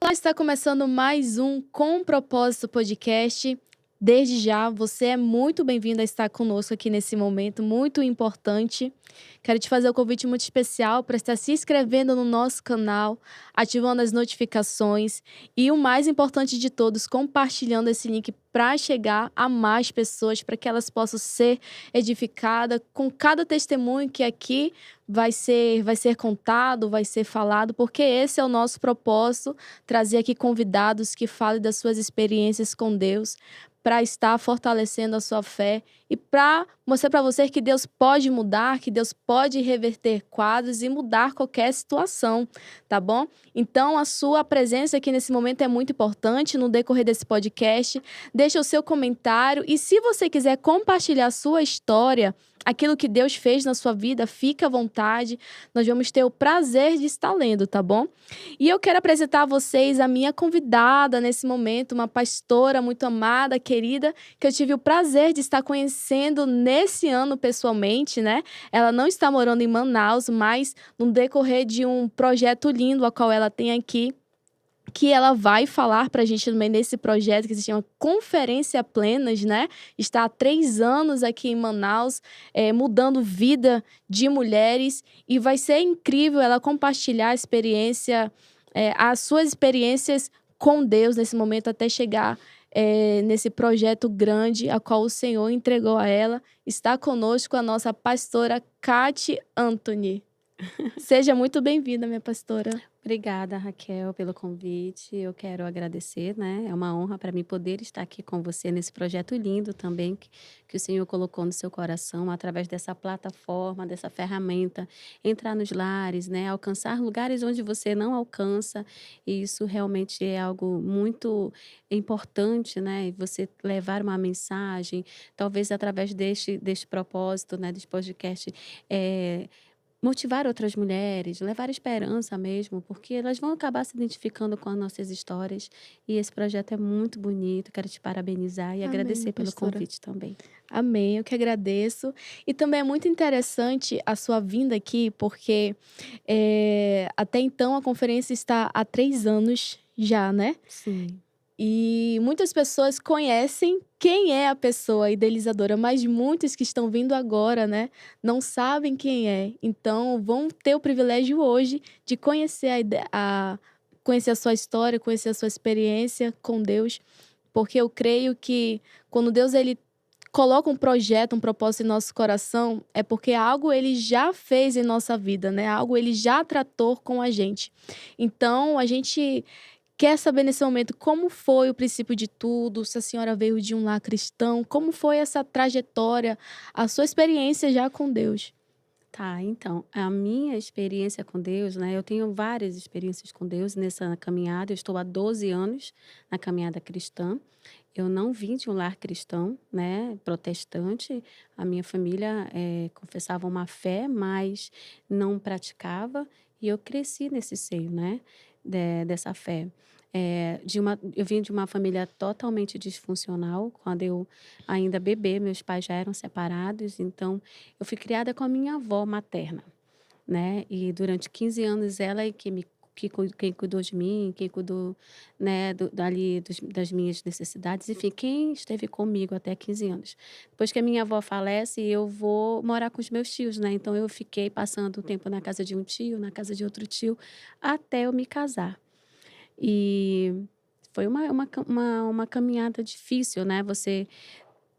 Olá, está começando mais um Com Propósito Podcast. Desde já, você é muito bem-vindo a estar conosco aqui nesse momento muito importante. Quero te fazer um convite muito especial para estar se inscrevendo no nosso canal, ativando as notificações e o mais importante de todos, compartilhando esse link para chegar a mais pessoas, para que elas possam ser edificadas com cada testemunho que aqui vai ser contado, vai ser falado, porque esse é o nosso propósito, trazer aqui convidados que falem das suas experiências com Deus, para estar fortalecendo a sua fé e para mostrar para você que Deus pode mudar, que Deus pode reverter quadros e mudar qualquer situação, tá bom? Então, a sua presença aqui nesse momento é muito importante no decorrer desse podcast. Deixa o seu comentário e se você quiser compartilhar a sua história, aquilo que Deus fez na sua vida, fica à vontade. Nós vamos ter o prazer de estar lendo, tá bom? E eu quero apresentar a vocês a minha convidada nesse momento, uma pastora muito amada, querida, que eu tive o prazer de estar conhecendo nesse ano pessoalmente, né? Ela não está morando em Manaus, mas no decorrer de um projeto lindo, a qual ela tem aqui, que ela vai falar para a gente também nesse projeto que se chama Conferência Plenas, né? Está há 3 anos aqui em Manaus, mudando vida de mulheres e vai ser incrível ela compartilhar a experiência, as suas experiências com Deus nesse momento até chegar nesse projeto grande a qual o Senhor entregou a ela. Está conosco a nossa pastora Kati Anthony. Seja muito bem-vinda, minha pastora. Obrigada, Raquel, pelo convite. Eu quero agradecer, né? É uma honra para mim poder estar aqui com você nesse projeto lindo também que o Senhor colocou no seu coração através dessa plataforma, dessa ferramenta, entrar nos lares, né? Alcançar lugares onde você não alcança. E isso realmente é algo muito importante, né? E você levar uma mensagem, talvez através deste propósito, né? Deste podcast, eh, motivar outras mulheres, levar esperança mesmo, porque elas vão acabar se identificando com as nossas histórias, e esse projeto é muito bonito. Quero te parabenizar e Amém, minha agradecer pelo pastora. convite também. Amém, eu que agradeço. E também é muito interessante a sua vinda aqui, porque até então a conferência está há 3 anos já, né? Sim. E muitas pessoas conhecem quem é a pessoa idealizadora, mas muitos que estão vindo agora, né, não sabem quem é. Então, vão ter o privilégio hoje de conhecer conhecer a sua história, conhecer a sua experiência com Deus, porque eu creio que quando Deus ele coloca um projeto, um propósito em nosso coração, é porque algo ele já fez em nossa vida, né? Algo ele já tratou com a gente. Então, a gente quer saber nesse momento como foi o princípio de tudo, se a senhora veio de um lar cristão, como foi essa trajetória, a sua experiência já com Deus. Tá, então, a minha experiência com Deus, né, eu tenho várias experiências com Deus nessa caminhada. Eu estou há 12 anos na caminhada cristã. Eu não vim de um lar cristão, né, protestante. A minha família, confessava uma fé, mas não praticava, e eu cresci nesse seio, né, dessa fé. Eu vim de uma família totalmente disfuncional. Quando eu ainda bebê, meus pais já eram separados, então eu fui criada com a minha avó materna, né, e durante 15 anos ela é quem cuidou de mim, quem cuidou, né, das minhas necessidades, enfim, quem esteve comigo até 15 anos. Depois que a minha avó falece, eu vou morar com os meus tios, né, então eu fiquei passando o tempo na casa de um tio, na casa de outro tio, até eu me casar. E foi uma caminhada difícil, né, você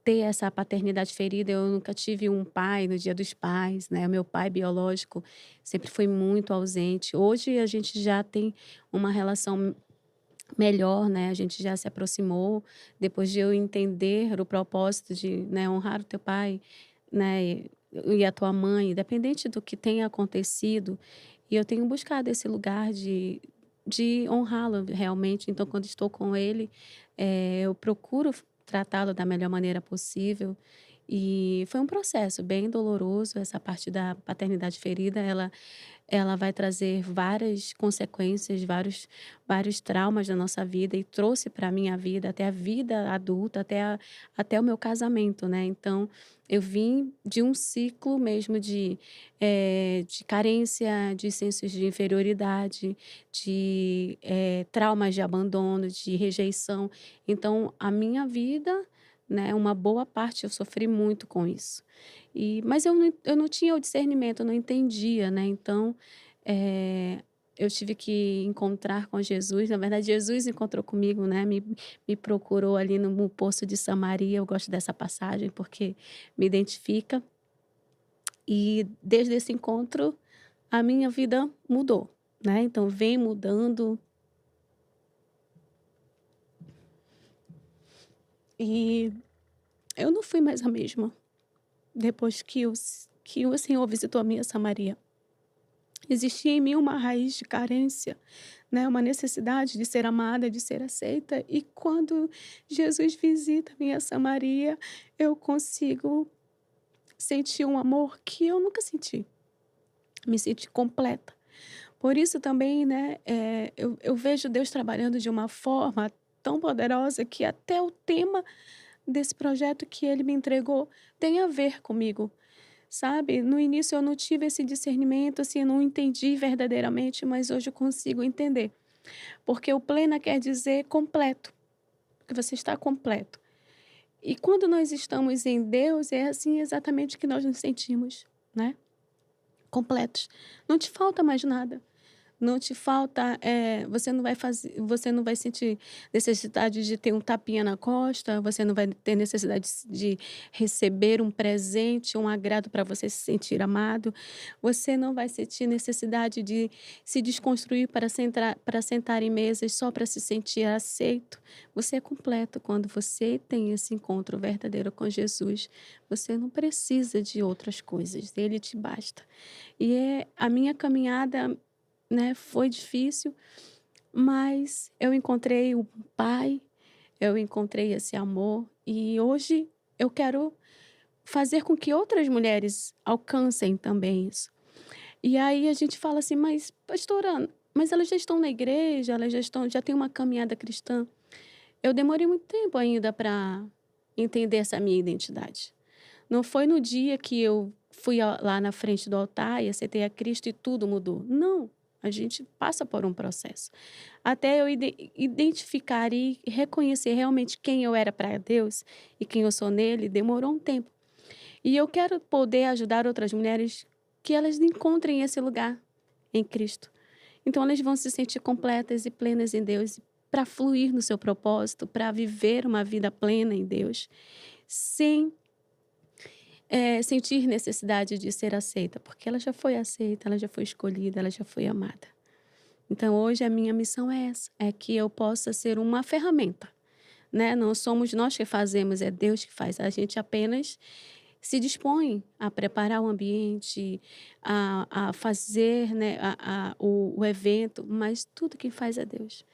ter essa paternidade ferida. Eu nunca tive um pai no Dia dos Pais, né, o meu pai biológico sempre foi muito ausente. Hoje a gente já tem uma relação melhor, né, a gente já se aproximou, depois de eu entender o propósito de, né, honrar o teu pai, né, e a tua mãe, independente do que tenha acontecido, e eu tenho buscado esse lugar de honrá-lo realmente. Então, quando estou com ele, eu procuro tratá-lo da melhor maneira possível, E foi um processo bem doloroso, essa parte da paternidade ferida, ela vai trazer várias consequências, vários traumas da nossa vida e trouxe para a minha vida, até a vida adulta, até o meu casamento, né. Então, eu vim de um ciclo mesmo de carência, de sensos de inferioridade, traumas de abandono, de rejeição. Então a minha vida, né, uma boa parte eu sofri muito com isso. Mas eu não tinha o discernimento, eu não entendia, né, então, eh, eu tive que encontrar com Jesus, na verdade Jesus encontrou comigo, né, me procurou ali no poço de Samaria, eu gosto dessa passagem porque me identifica, e desde esse encontro a minha vida mudou, né, então vem mudando, e eu não fui mais a mesma depois que o Senhor visitou a minha Samaria. Existia em mim uma raiz de carência, né, uma necessidade de ser amada, de ser aceita, e quando Jesus visita a minha Samaria, eu consigo sentir um amor que eu nunca senti, me senti completa. Por isso também, né, eu vejo Deus trabalhando de uma forma tão poderosa que até o tema desse projeto que Ele me entregou tem a ver comigo. Sabe, no início eu não tive esse discernimento, assim, eu não entendi verdadeiramente, mas hoje eu consigo entender. Porque o plena quer dizer completo, que você está completo. E quando nós estamos em Deus, é assim exatamente que nós nos sentimos, né? Completos. Não te falta mais nada. Não te falta, você não vai sentir necessidade de ter um tapinha na costa, você não vai ter necessidade de receber um presente, um agrado para você se sentir amado, você não vai sentir necessidade de se desconstruir para sentar em mesas só para se sentir aceito. Você é completo quando você tem esse encontro verdadeiro com Jesus. Você não precisa de outras coisas, ele te basta. E a minha caminhada, né, foi difícil, mas eu encontrei o Pai, eu encontrei esse amor e hoje eu quero fazer com que outras mulheres alcancem também isso. E aí a gente fala assim: "Mas pastora, mas elas já estão na igreja, já têm uma caminhada cristã". Eu demorei muito tempo ainda para entender essa minha identidade. Não foi no dia que eu fui lá na frente do altar e aceitei a Cristo e tudo mudou. Não, a gente passa por um processo. Até eu identificar e reconhecer realmente quem eu era para Deus e quem eu sou nele, demorou um tempo. E eu quero poder ajudar outras mulheres que elas encontrem esse lugar em Cristo. Então elas vão se sentir completas e plenas em Deus para fluir no seu propósito, para viver uma vida plena em Deus, sem sentir necessidade de ser aceita, porque ela já foi aceita, ela já foi escolhida, ela já foi amada. Então hoje a minha missão é essa, é que eu possa ser uma ferramenta, né, não somos nós que fazemos, é Deus que faz, a gente apenas se dispõe a preparar o ambiente, a fazer, né, o evento, mas tudo quem faz é Deus.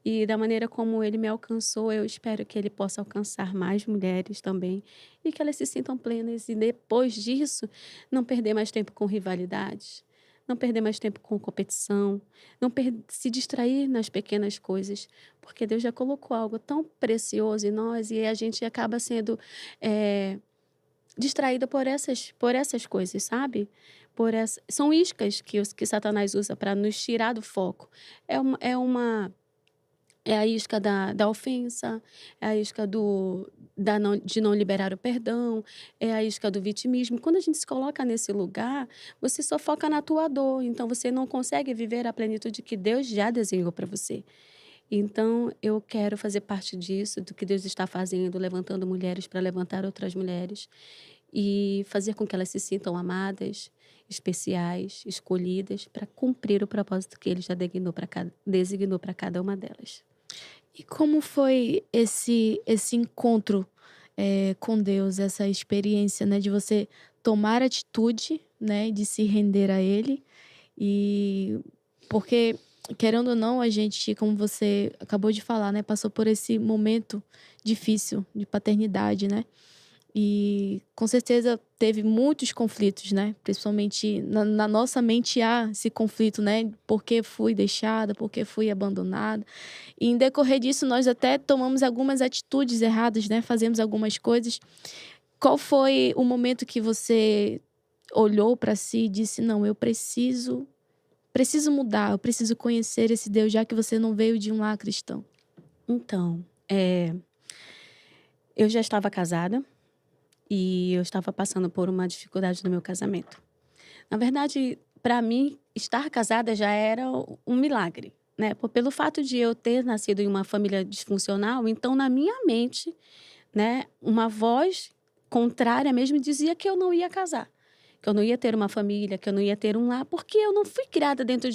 E da maneira como ele me alcançou, eu espero que ele possa alcançar mais mulheres também e que elas se sintam plenas e depois disso não perder mais tempo com rivalidades, não perder mais tempo com competição, não se distrair nas pequenas coisas, porque Deus já colocou algo tão precioso em nós e a gente acaba sendo eh, distraída por essas coisas, sabe? São iscas que Satanás usa para nos tirar do foco. É a isca da ofensa, é a isca de não liberar o perdão, é a isca do vitimismo. Quando a gente se coloca nesse lugar, você só foca na tua dor, então você não consegue viver a plenitude que Deus já desenhou para você. Então eu quero fazer parte disso, do que Deus está fazendo, levantando mulheres para levantar outras mulheres e fazer com que elas se sintam amadas, especiais, escolhidas para cumprir o propósito que Ele já designou para cada uma delas. E como foi esse encontro, com Deus, essa experiência, né, de você tomar atitude, né, de se render a Ele, e porque, querendo ou não, a gente, como você acabou de falar, né, passou por esse momento difícil de paternidade, né. E com certeza teve muitos conflitos, né? Principalmente na nossa mente há esse conflito, né? Por que fui deixada, por que fui abandonada. E em decorrer disso, nós até tomamos algumas atitudes erradas, né? Fazemos algumas coisas. Qual foi o momento que você olhou para si e disse: não, eu preciso mudar, eu preciso conhecer esse Deus, já que você não veio de um lar cristão? Então, eu já estava casada e eu estava passando por uma dificuldade no meu casamento. Na verdade, para mim, estar casada já era um milagre, né? Pelo fato de eu ter nascido em uma família disfuncional, então na minha mente, né, uma voz contrária mesmo dizia que eu não ia casar, que eu não ia ter uma família, que eu não ia ter um lar, porque eu não fui criada dentro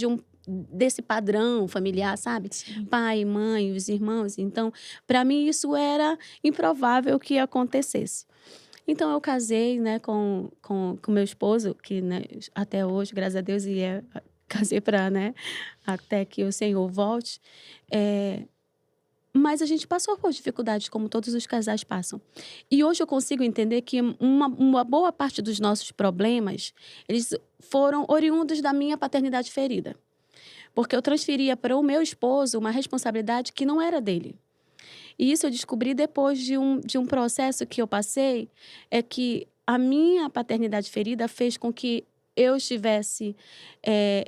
desse padrão familiar, sabe? Sim. Pai, mãe, os irmãos. Então, para mim isso era improvável que acontecesse. Então eu casei, né, com meu esposo, que, né, até hoje, graças a Deus, casei para, né, até que o Senhor volte. Mas a gente passou por dificuldades, como todos os casais passam. E hoje eu consigo entender que uma boa parte dos nossos problemas, eles foram oriundos da minha paternidade ferida. Porque eu transferia para o meu esposo uma responsabilidade que não era dele. E isso eu descobri depois de um processo que eu passei, é que a minha paternidade ferida fez com que eu estivesse,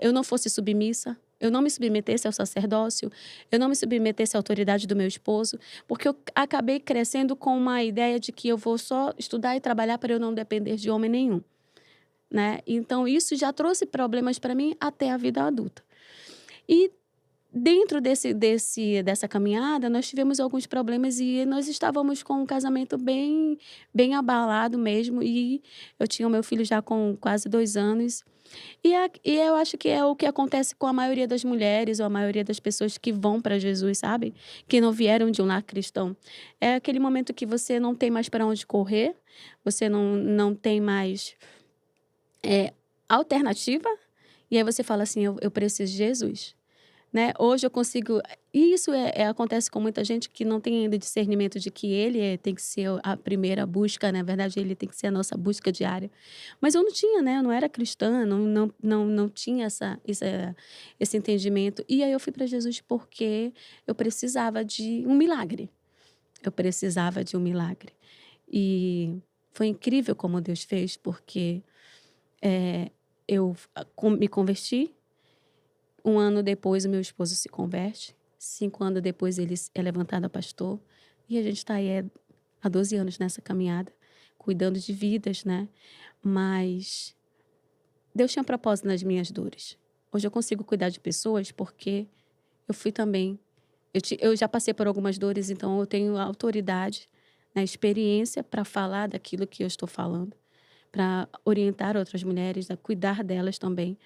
eu não fosse submissa, eu não me submetesse ao sacerdócio, eu não me submetesse à autoridade do meu esposo, porque eu acabei crescendo com uma ideia de que eu vou só estudar e trabalhar para eu não depender de homem nenhum, né? Então isso já trouxe problemas para mim até a vida adulta. E dentro dessa caminhada, nós tivemos alguns problemas e nós estávamos com um casamento bem abalado mesmo. E eu tinha o meu filho já com quase 2 anos. E eu acho que é o que acontece com a maioria das mulheres ou a maioria das pessoas que vão para Jesus, sabe? Que não vieram de um lar cristão. É aquele momento que você não tem mais para onde correr, você não tem mais alternativa. E aí você fala assim: eu preciso de Jesus. Né? Hoje eu consigo. E isso acontece com muita gente que não tem ainda discernimento de que ele tem que ser a primeira busca, na verdade, ele tem que ser a nossa busca diária. Mas eu não tinha, né? Eu não era cristã, não tinha esse entendimento. E aí eu fui para Jesus porque eu precisava de um milagre. Eu precisava de um milagre. E foi incrível como Deus fez, porque eu me converti. 1 ano depois, o meu esposo se converte. 5 anos depois, ele é levantado a pastor. E a gente está aí há 12 anos nessa caminhada, cuidando de vidas, né? Mas Deus tinha propósito nas minhas dores. Hoje eu consigo cuidar de pessoas porque eu fui também. Eu já passei por algumas dores, então eu tenho autoridade, né, experiência para falar daquilo que eu estou falando, para orientar outras mulheres, a cuidar delas também.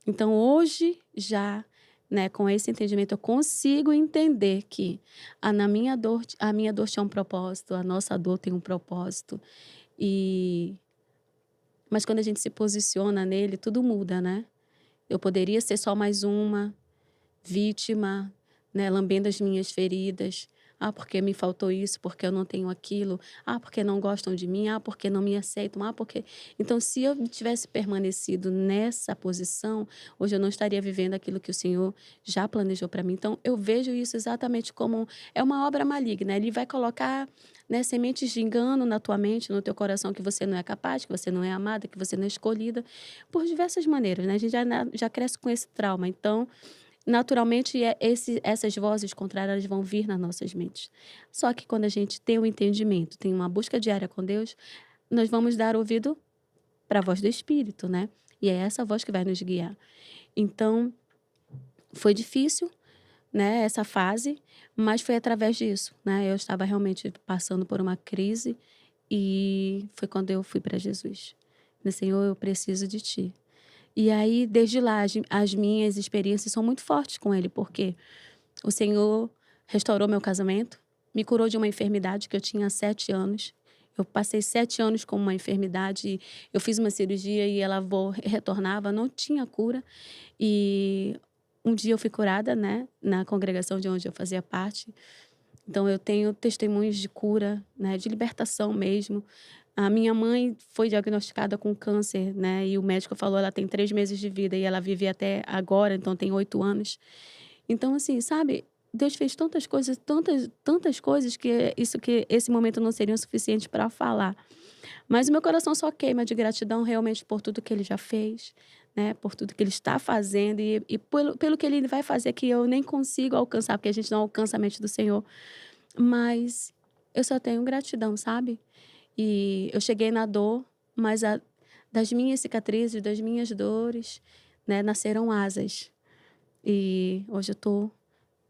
Então, hoje, já, né, com esse entendimento, eu consigo entender que a minha dor tinha um propósito, a nossa dor tem um propósito. Mas quando a gente se posiciona nele, tudo muda, né? Eu poderia ser só mais uma vítima, né, lambendo as minhas feridas. Ah, porque me faltou isso, porque eu não tenho aquilo. Ah, porque não gostam de mim. Ah, porque não me aceitam. Ah, porque... Então, se eu tivesse permanecido nessa posição, hoje eu não estaria vivendo aquilo que o Senhor já planejou para mim. Então, eu vejo isso exatamente como é uma obra maligna. Ele vai colocar, né, sementes de engano na tua mente, no teu coração, que você não é capaz, que você não é amada, que você não é escolhida, por diversas maneiras, né? A gente já cresce com esse trauma. Então, naturalmente, essas vozes contrárias vão vir nas nossas mentes. Só que quando a gente tem um entendimento, tem uma busca diária com Deus, nós vamos dar ouvido para a voz do Espírito, né? E é essa voz que vai nos guiar. Então, foi difícil, né, essa fase, mas foi através disso, né? Eu estava realmente passando por uma crise e foi quando eu fui para Jesus. Senhor, eu preciso de Ti. E aí, desde lá, as minhas experiências são muito fortes com ele, porque o Senhor restaurou meu casamento, me curou de uma enfermidade que eu tinha há 7 anos. Eu passei 7 anos com uma enfermidade, eu fiz uma cirurgia e ela retornava, não tinha cura. E um dia eu fui curada, né, na congregação de onde eu fazia parte. Então, eu tenho testemunhos de cura, né, de libertação mesmo. A minha mãe foi diagnosticada com câncer, né, e o médico falou: "Ela tem 3 meses de vida", e ela vive até agora, então tem 8 anos. Então, assim, sabe, Deus fez tantas coisas, tantas coisas que esse momento não seria o suficiente para falar. Mas o meu coração só queima de gratidão realmente por tudo que ele já fez, né, por tudo que ele está fazendo e pelo que ele vai fazer que eu nem consigo alcançar, porque a gente não alcança a mente do Senhor. Mas eu só tenho gratidão, sabe. E eu cheguei na dor, mas das minhas cicatrizes, das minhas dores, né, nasceram asas. E hoje eu tô,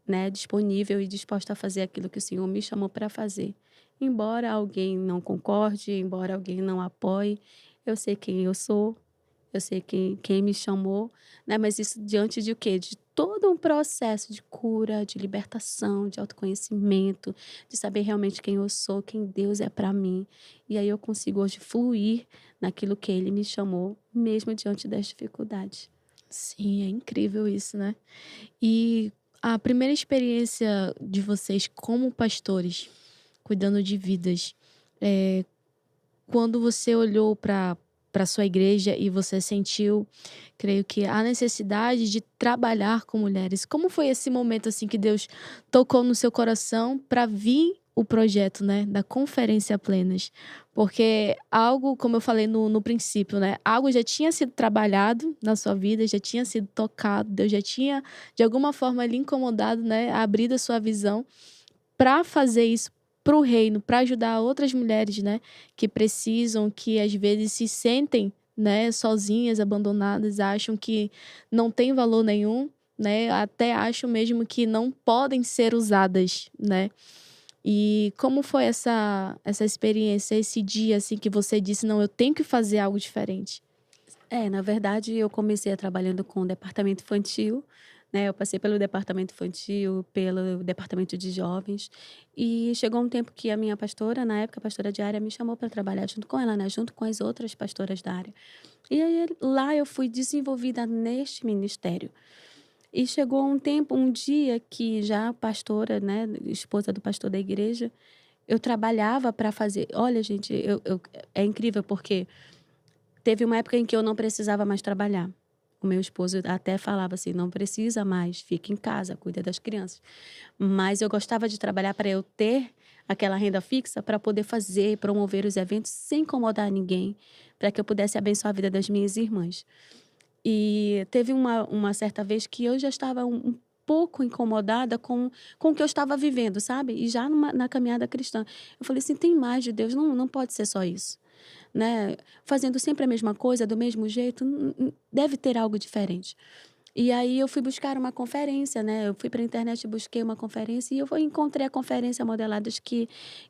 né, disponível e disposta a fazer aquilo que o Senhor me chamou para fazer. Embora alguém não concorde, embora alguém não apoie, eu sei quem eu sou, eu sei quem me chamou, né, mas isso diante de o quê? De todo um processo de cura, de libertação, de autoconhecimento, de saber realmente quem eu sou, quem Deus é para mim. E aí eu consigo hoje fluir naquilo que Ele me chamou, mesmo diante das dificuldades. Sim, é incrível isso, né? E a primeira experiência de vocês como pastores, cuidando de vidas, eh, quando você olhou para sua igreja e você sentiu, creio que a necessidade de trabalhar com mulheres, como foi esse momento assim que Deus tocou no seu coração para vir o projeto, né, da Conferência Plenas? Porque algo, como eu falei no princípio, né, algo já tinha sido trabalhado na sua vida, já tinha sido tocado, Deus já tinha de alguma forma lhe incomodado, né, abrido a sua visão para fazer isso para o reino, para ajudar outras mulheres, né, que precisam, que às vezes se sentem, né, sozinhas, abandonadas, acham que não tem valor nenhum, né, até acham mesmo que não podem ser usadas, né. E como foi essa experiência, esse dia, assim, que você disse: "Não, eu tenho que fazer algo diferente"? É, na verdade, eu comecei trabalhando com o departamento infantil, né, eu passei pelo departamento infantil, pelo departamento de jovens, e chegou um tempo que a minha pastora, na época a pastora de área, me chamou para trabalhar junto com ela, né, junto com as outras pastoras da área. E aí lá eu fui desenvolvida neste ministério. E chegou um tempo, um dia que já a pastora, né, esposa do pastor da igreja, eu trabalhava para fazer olha gente, é incrível porque teve uma época em que eu não precisava mais trabalhar. O meu esposo até falava assim: "Não precisa mais, fica em casa, cuida das crianças". Mas eu gostava de trabalhar para eu ter aquela renda fixa para poder fazer, promover os eventos sem incomodar ninguém, para que eu pudesse abençoar a vida das minhas irmãs. E teve uma certa vez que eu já estava um pouco incomodada com o que eu estava vivendo, sabe, e já na caminhada cristã. Eu falei assim: "Tem mais de Deus, não pode ser só isso", né, fazendo sempre a mesma coisa, do mesmo jeito, deve ter algo diferente. E aí eu fui buscar uma conferência, né, eu fui para a internet e busquei uma conferência e eu encontrei a conferência Modeladas que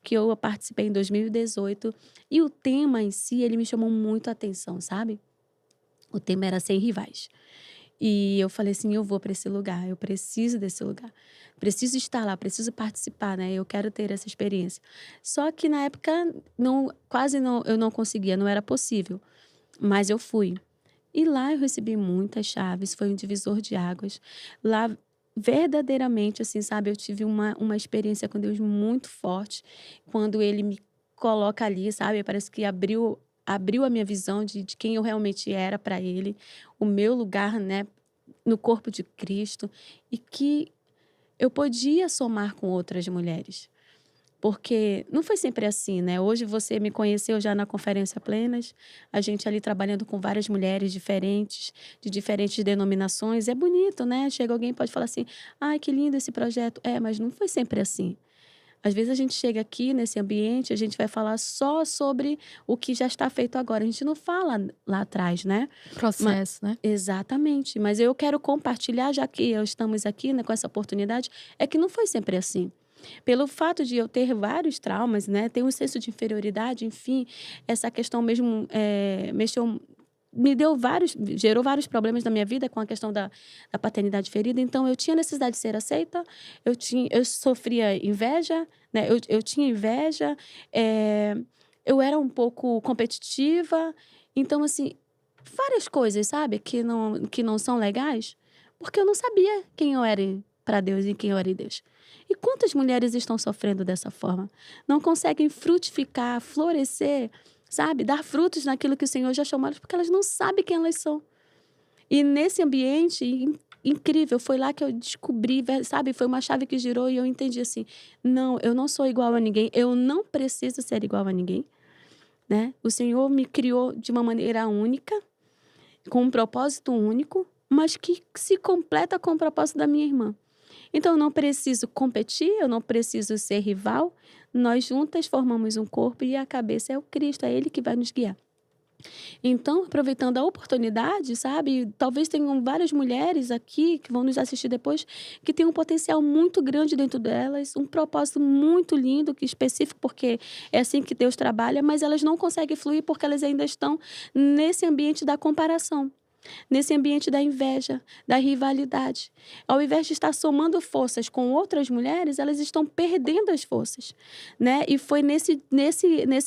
eu participei em 2018, e o tema em si, ele me chamou muito a atenção, sabe. O tema era Sem Rivais. E eu falei assim: "Eu vou para esse lugar, eu preciso desse lugar, preciso estar lá, preciso participar, né, eu quero ter essa experiência". Só que na época quase não eu não conseguia, não era possível, mas eu fui. E lá eu recebi muitas chaves, foi um divisor de águas. Lá, verdadeiramente, assim, sabe, eu tive uma experiência com Deus muito forte, quando ele me coloca ali, sabe, parece que abriu a minha visão de quem eu realmente era para ele, o meu lugar, né, no corpo de Cristo, e que eu podia somar com outras mulheres. Porque não foi sempre assim, né, hoje você me conheceu já na Conferência Plenas, a gente ali trabalhando com várias mulheres diferentes, de diferentes denominações, é bonito, né, chega alguém e pode falar assim: "Ai, que lindo esse projeto". É, mas não foi sempre assim. Às vezes a gente chega aqui nesse ambiente, a gente vai falar só sobre o que já está feito agora, a gente não fala lá atrás, né. Ma Processo, né? Exatamente, mas eu quero compartilhar, já que estamos aqui, né, com essa oportunidade, é que não foi sempre assim. Pelo fato de eu ter vários traumas, né, ter um senso de inferioridade, enfim, essa questão mesmo, mexeu me deu vários gerou vários problemas na minha vida com a questão da paternidade ferida, então eu tinha necessidade de ser aceita, eu sofria inveja, né, eu tinha inveja, eh, eu era um pouco competitiva, então assim, várias coisas, sabe, que não são legais, porque eu não sabia quem eu era para Deus e quem eu era em Deus. E quantas mulheres estão sofrendo dessa forma? Não conseguem frutificar, florescer, sabe? Dar frutos naquilo que o Senhor já chamou elas, porque elas não sabem quem elas são. E nesse ambiente incrível, foi lá que eu descobri, sabe? Foi uma chave que girou e eu entendi assim, não, eu não sou igual a ninguém, eu não preciso ser igual a ninguém, né? O Senhor me criou de uma maneira única, com um propósito único, mas que se completa com o propósito da minha irmã. Então, eu não preciso competir, eu não preciso ser rival. Nós juntas formamos um corpo e a cabeça é o Cristo, é Ele que vai nos guiar. Então, aproveitando a oportunidade, sabe? Talvez tenham várias mulheres aqui que vão nos assistir depois que têm um potencial muito grande dentro delas, um propósito muito lindo, que específico, porque é assim que Deus trabalha, mas elas não conseguem fluir porque elas ainda estão nesse ambiente da comparação. Nesse ambiente da inveja, da rivalidade. Ao invés de estar somando forças com outras mulheres, elas estão perdendo as forças, né? E foi nesse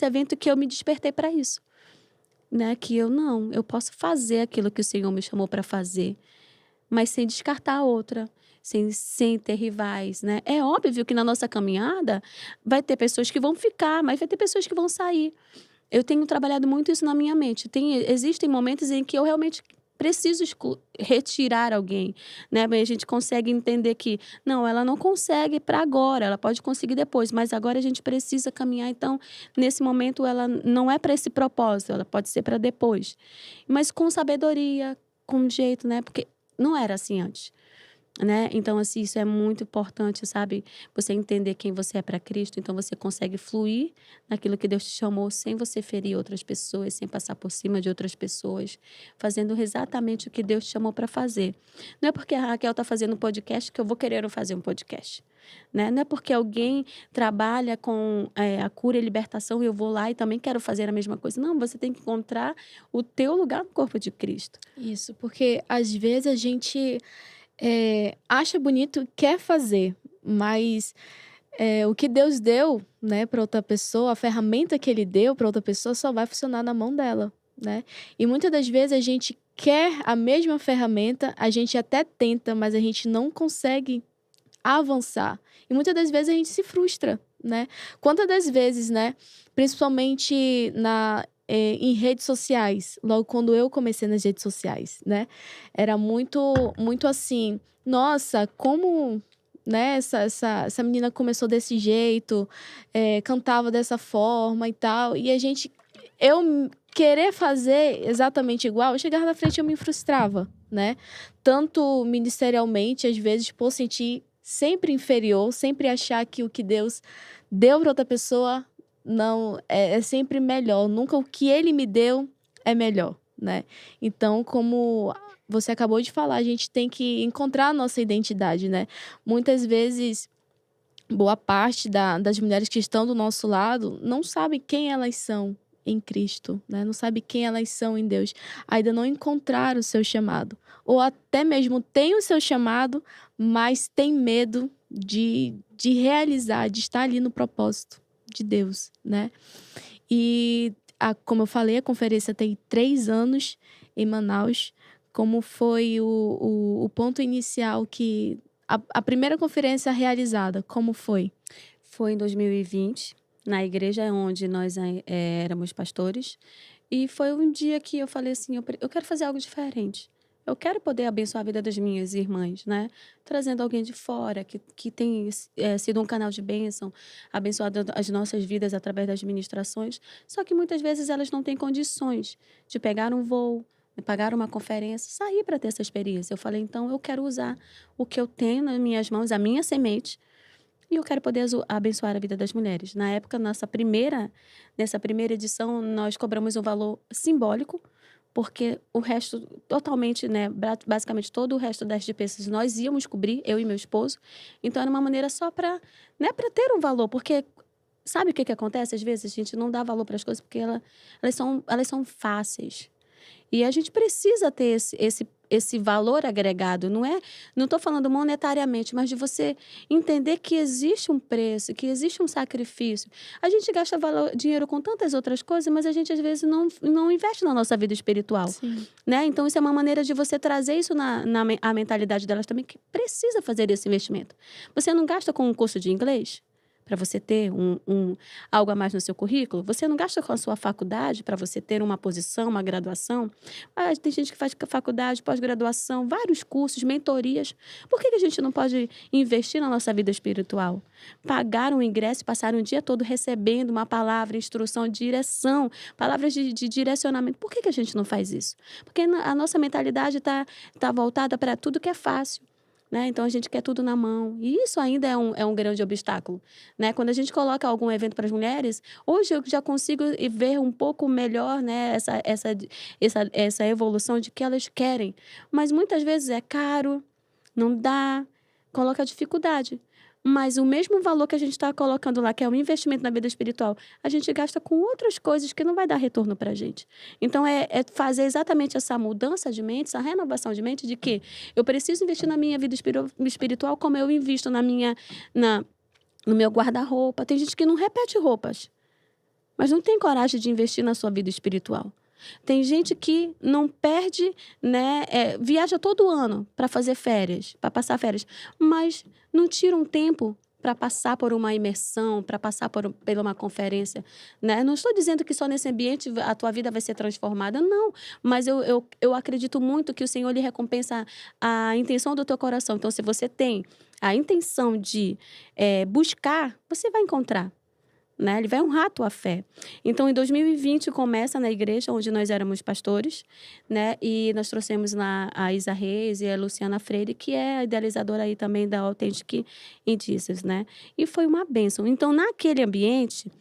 evento que eu me despertei para isso, né? Que eu posso fazer aquilo que o Senhor me chamou para fazer, mas sem descartar a outra, sem ter rivais, né? É óbvio que na nossa caminhada vai ter pessoas que vão ficar, mas vai ter pessoas que vão sair. Eu tenho trabalhado muito isso na minha mente. Existem momentos em que eu realmente preciso retirar alguém, né? Mas a gente consegue entender que, não, ela não consegue para agora, ela pode conseguir depois, mas agora a gente precisa caminhar. Então, nesse momento, ela não é para esse propósito, ela pode ser para depois. Mas com sabedoria, com jeito, né? Porque não era assim antes. Né? Então, assim, isso é muito importante, sabe? Você entender quem você é para Cristo, então você consegue fluir naquilo que Deus te chamou sem você ferir outras pessoas, sem passar por cima de outras pessoas, fazendo exatamente o que Deus te chamou para fazer. Não é porque a Raquel está fazendo um podcast que eu vou querer fazer um podcast. Né? Não é porque alguém trabalha com a cura e libertação e eu vou lá e também quero fazer a mesma coisa. Não, você tem que encontrar o teu lugar no corpo de Cristo. Isso, porque às vezes a gente acha bonito, quer fazer, mas o que Deus deu, né, para outra pessoa, a ferramenta que Ele deu para outra pessoa só vai funcionar na mão dela, né? E muitas das vezes a gente quer a mesma ferramenta, a gente até tenta, mas a gente não consegue avançar. E muitas das vezes a gente se frustra, né? Quantas das vezes, né, principalmente em redes sociais, logo quando eu comecei nas redes sociais, né? Era muito assim, nossa, como, né, essa menina começou desse jeito, cantava dessa forma e tal. E eu querer fazer exatamente igual, eu chegava na frente e eu me frustrava, né? Tanto ministerialmente, às vezes, por sentir sempre inferior, sempre achar que o que Deus deu para outra pessoa não é sempre melhor. Nunca o que Ele me deu é melhor, né? Então, como você acabou de falar, a gente tem que encontrar a nossa identidade, né? Muitas vezes, boa parte das mulheres que estão do nosso lado não sabem quem elas são em Cristo, né? Não sabe quem elas são em Deus. Ainda não encontraram o seu chamado. Ou até mesmo tem o seu chamado, mas tem medo de realizar, de estar ali no propósito de Deus, né? E, como eu falei, a conferência tem 3 anos em Manaus. Como foi o ponto inicial que... A primeira conferência realizada, como foi? Foi em 2020, na igreja onde nós éramos pastores. E foi um dia que eu falei assim, eu quero fazer algo diferente. Eu quero poder abençoar a vida das minhas irmãs, né? Trazendo alguém de fora que tem sido um canal de bênção, abençoado as nossas vidas através das ministrações. Só que muitas vezes elas não têm condições de pegar um voo, pagar uma conferência, sair para ter essa experiência. Eu falei, então eu quero usar o que eu tenho nas minhas mãos, a minha semente, e eu quero poder abençoar a vida das mulheres. Na época, nessa primeira edição, nós cobramos um valor simbólico, porque o resto, totalmente, né, basicamente todo o resto das despesas nós íamos cobrir, eu e meu esposo. Então, era uma maneira só para, né, para ter um valor, porque sabe o que acontece? Às vezes a gente não dá valor para as coisas porque elas são fáceis. E a gente precisa ter esse valor agregado. Não estou falando monetariamente, mas de você entender que existe um preço, que existe um sacrifício. A gente gasta dinheiro com tantas outras coisas, mas a gente às vezes não investe na nossa vida espiritual. Sim. Né? Então, isso é uma maneira de você trazer isso a mentalidade delas também, que precisa fazer esse investimento. Você não gasta com um curso de inglês? para você ter algo a mais no seu currículo? Você não gasta com a sua faculdade para você ter uma posição, uma graduação? Ah, tem gente que faz faculdade, pós-graduação, vários cursos, mentorias. Por que a gente não pode investir na nossa vida espiritual? Pagar um ingresso e passar um dia todo recebendo uma palavra, instrução, direção, palavras de direcionamento. Por que a gente não faz isso? Porque a nossa mentalidade está voltada para tudo que é fácil. Né? Então, a gente quer tudo na mão. E isso ainda é um grande obstáculo. Né? Quando a gente coloca algum evento para as mulheres, hoje eu já consigo ver um pouco melhor, né, essa evolução de que elas querem. Mas muitas vezes é caro, não dá, coloca dificuldade. Mas o mesmo valor que a gente está colocando lá, que é o investimento na vida espiritual, a gente gasta com outras coisas que não vai dar retorno para a gente. Então, é fazer exatamente essa mudança de mente, essa renovação de mente, de que eu preciso investir na minha vida espiritual como eu invisto no meu guarda-roupa. Tem gente que não repete roupas, mas não tem coragem de investir na sua vida espiritual. Tem gente que não perde, né, viaja todo ano para fazer férias, para passar férias, mas não tira um tempo para passar por uma imersão, para passar por uma conferência. Né? Não estou dizendo que só nesse ambiente a tua vida vai ser transformada, não. Mas eu acredito muito que o Senhor lhe recompensa a intenção do teu coração. Então, se você tem a intenção de buscar, você vai encontrar. Né? Ele vai honrar a tua fé. Então, em 2020, começa na igreja onde nós éramos pastores, né? E nós trouxemos a Isa Reis e a Luciana Freire, que é a idealizadora aí também da Authentic Indícios, né? E foi uma bênção. Então, naquele ambiente,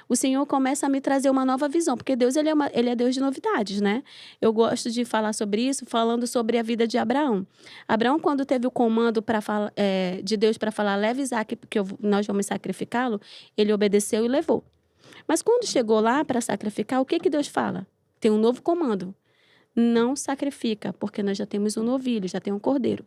o Senhor começa a me trazer uma nova visão, porque Deus ele é Deus de novidades, né? Eu gosto de falar sobre isso, falando sobre a vida de Abraão. Abraão, quando teve o comando de Deus para falar, leve Isaac, porque nós vamos sacrificá-lo, ele obedeceu e levou. Mas quando chegou lá para sacrificar, o que Deus fala? Tem um novo comando. Não sacrifica, porque nós já temos um novilho, já tem um cordeiro.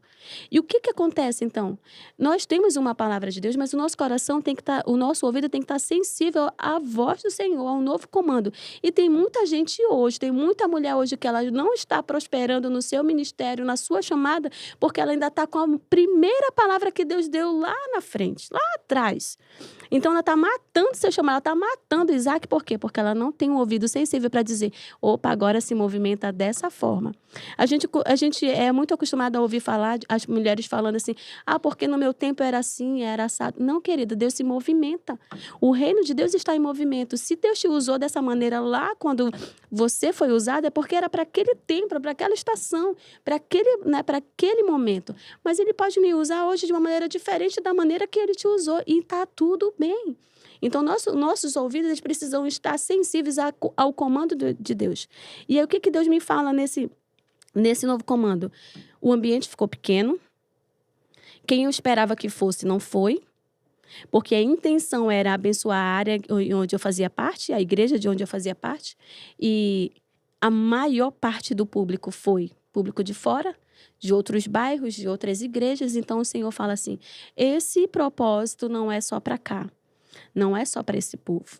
E o que acontece, então? Nós temos uma palavra de Deus, mas o nosso coração tem que estar, o nosso ouvido tem que estar sensível à voz do Senhor, ao novo comando. E tem muita gente hoje, tem muita mulher hoje que ela não está prosperando no seu ministério, na sua chamada, porque ela ainda está com a primeira palavra que Deus deu lá na frente, lá atrás. Então, ela está matando seu chamado, ela está matando Isaac, por quê? Porque ela não tem um ouvido sensível para dizer, opa, agora se movimenta dessa forma. A gente é muito acostumado a ouvir falar, as mulheres falando assim, porque no meu tempo era assim, era assado. Não, querida, Deus se movimenta. O reino de Deus está em movimento. Se Deus te usou dessa maneira lá, quando você foi usado, é porque era para aquele tempo, para aquela estação, para aquele momento. Mas Ele pode me usar hoje de uma maneira diferente da maneira que Ele te usou. E está tudo bem. Então, nossos ouvidos eles precisam estar sensíveis ao comando de Deus. E aí, o que Deus me fala nesse novo comando? O ambiente ficou pequeno. Quem eu esperava que fosse, não foi. Porque a intenção era abençoar a área onde eu fazia parte, a igreja de onde eu fazia parte. E a maior parte do público foi público de fora, de outros bairros, de outras igrejas. Então, o Senhor fala assim, esse propósito não é só para cá. Não é só para esse povo,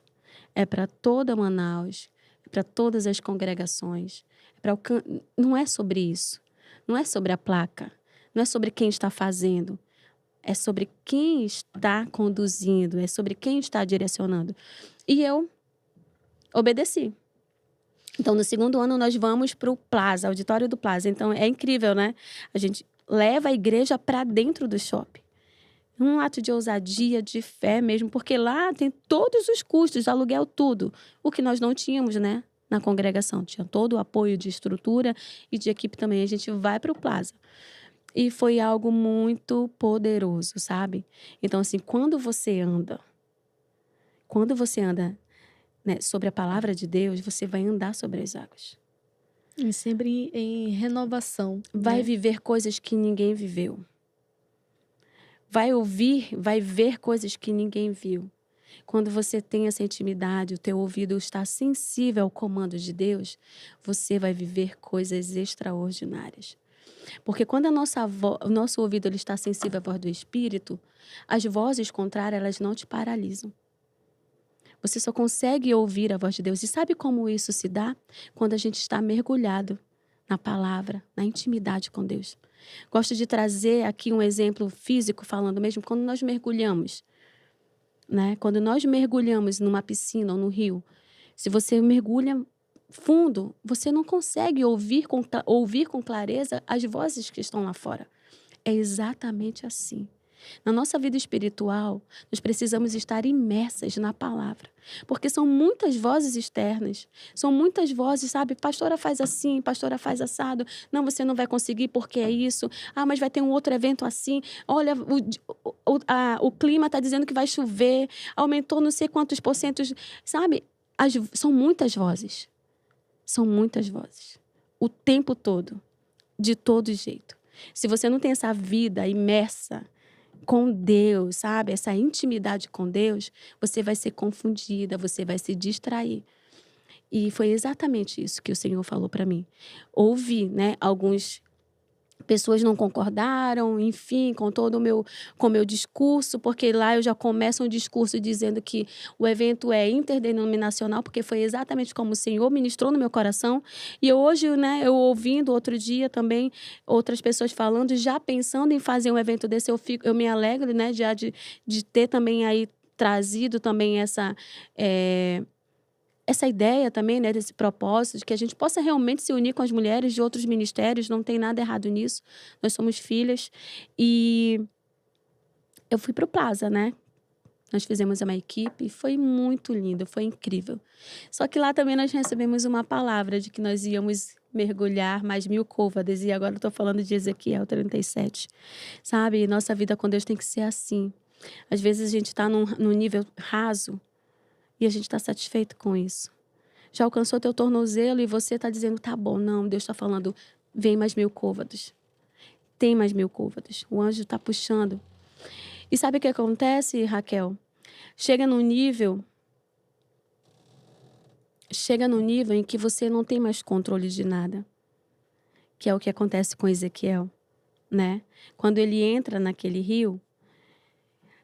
é para toda Manaus, é para todas as congregações. Não é sobre isso, não é sobre a placa, não é sobre quem está fazendo, é sobre quem está conduzindo, é sobre quem está direcionando. E eu obedeci. Então, no segundo ano, nós vamos para o Plaza, auditório do Plaza. Então, é incrível, né? A gente leva a igreja para dentro do shopping. Um ato de ousadia, de fé mesmo, porque lá tem todos os custos, aluguel, tudo. O que nós não tínhamos, né, na congregação. Tinha todo o apoio de estrutura e de equipe também. A gente vai para o Plaza. E foi algo muito poderoso, sabe? Então, assim, quando você anda, né, sobre a palavra de Deus, você vai andar sobre as águas. E sempre em renovação. Vai né? viver coisas que ninguém viveu. Vai ouvir, vai ver coisas que ninguém viu. Quando você tem essa intimidade, o teu ouvido está sensível ao comando de Deus, você vai viver coisas extraordinárias. Porque quando o nosso ouvido ele está sensível à voz do Espírito, as vozes contrárias elas não te paralisam. Você só consegue ouvir a voz de Deus. E sabe como isso se dá? Quando a gente está mergulhado na palavra, na intimidade com Deus. Gosto de trazer aqui um exemplo físico, falando mesmo, quando nós mergulhamos né? Quando nós mergulhamos numa piscina ou no rio, se você mergulha fundo, você não consegue ouvir com clareza as vozes que estão lá fora. É exatamente assim. Na nossa vida espiritual, nós precisamos estar imersas na palavra, porque são muitas vozes externas, são muitas vozes, sabe? Pastora faz assim, pastora faz assado, não, você não vai conseguir porque é isso, mas vai ter um outro evento assim, olha, o clima está dizendo que vai chover, aumentou não sei quantos porcentos, sabe? São muitas vozes, o tempo todo, de todo jeito. Se você não tem essa vida imersa com Deus, sabe? Essa intimidade com Deus, você vai ser confundida, você vai se distrair. E foi exatamente isso que o Senhor falou para mim. Ouvi, né? Algumas pessoas não concordaram, enfim, com todo o meu discurso, porque lá eu já começo um discurso dizendo que o evento é interdenominacional, porque foi exatamente como o Senhor ministrou no meu coração. E hoje, né, eu ouvindo outro dia também outras pessoas falando, já pensando em fazer um evento desse, eu me alegro, né, já de ter também aí trazido também essa ideia também, né, desse propósito, de que a gente possa realmente se unir com as mulheres de outros ministérios, não tem nada errado nisso, nós somos filhas. E eu fui para o Plaza, né? Nós fizemos uma equipe e foi muito lindo, foi incrível. Só que lá também nós recebemos uma palavra de que nós íamos mergulhar mais 1000 côvados, e agora eu estou falando de Ezequiel 37, sabe? Nossa vida com Deus tem que ser assim. Às vezes a gente está num nível raso, e a gente está satisfeito com isso. Já alcançou teu tornozelo e você está dizendo, tá bom, não, Deus está falando, vem mais 1000 côvados. Tem mais 1000 côvados. O anjo está puxando. E sabe o que acontece, Raquel? Chega num nível em que você não tem mais controle de nada. Que é o que acontece com Ezequiel, né? Quando ele entra naquele rio,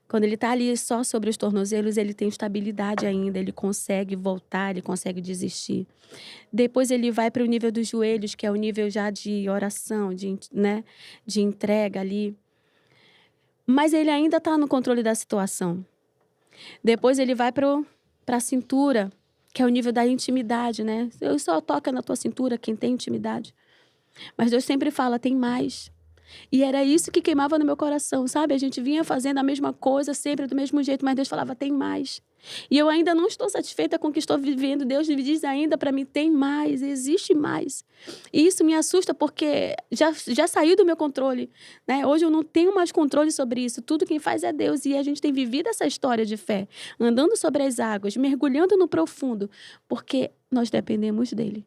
quando ele está ali só sobre os tornozelos, ele tem estabilidade ainda, ele consegue voltar, ele consegue desistir. Depois ele vai para o nível dos joelhos, que é o nível já de oração, de entrega ali. Mas ele ainda está no controle da situação. Depois ele vai para a cintura, que é o nível da intimidade, né? Eu só toco na tua cintura quem tem intimidade. Mas Deus sempre fala, tem mais. E era isso que queimava no meu coração, sabe? A gente vinha fazendo a mesma coisa, sempre do mesmo jeito, mas Deus falava, tem mais. E eu ainda não estou satisfeita com o que estou vivendo. Deus me diz ainda para mim, tem mais, existe mais. E isso me assusta porque já saiu do meu controle, né? Hoje eu não tenho mais controle sobre isso. Tudo quem faz é Deus. E a gente tem vivido essa história de fé, andando sobre as águas, mergulhando no profundo, porque nós dependemos dele.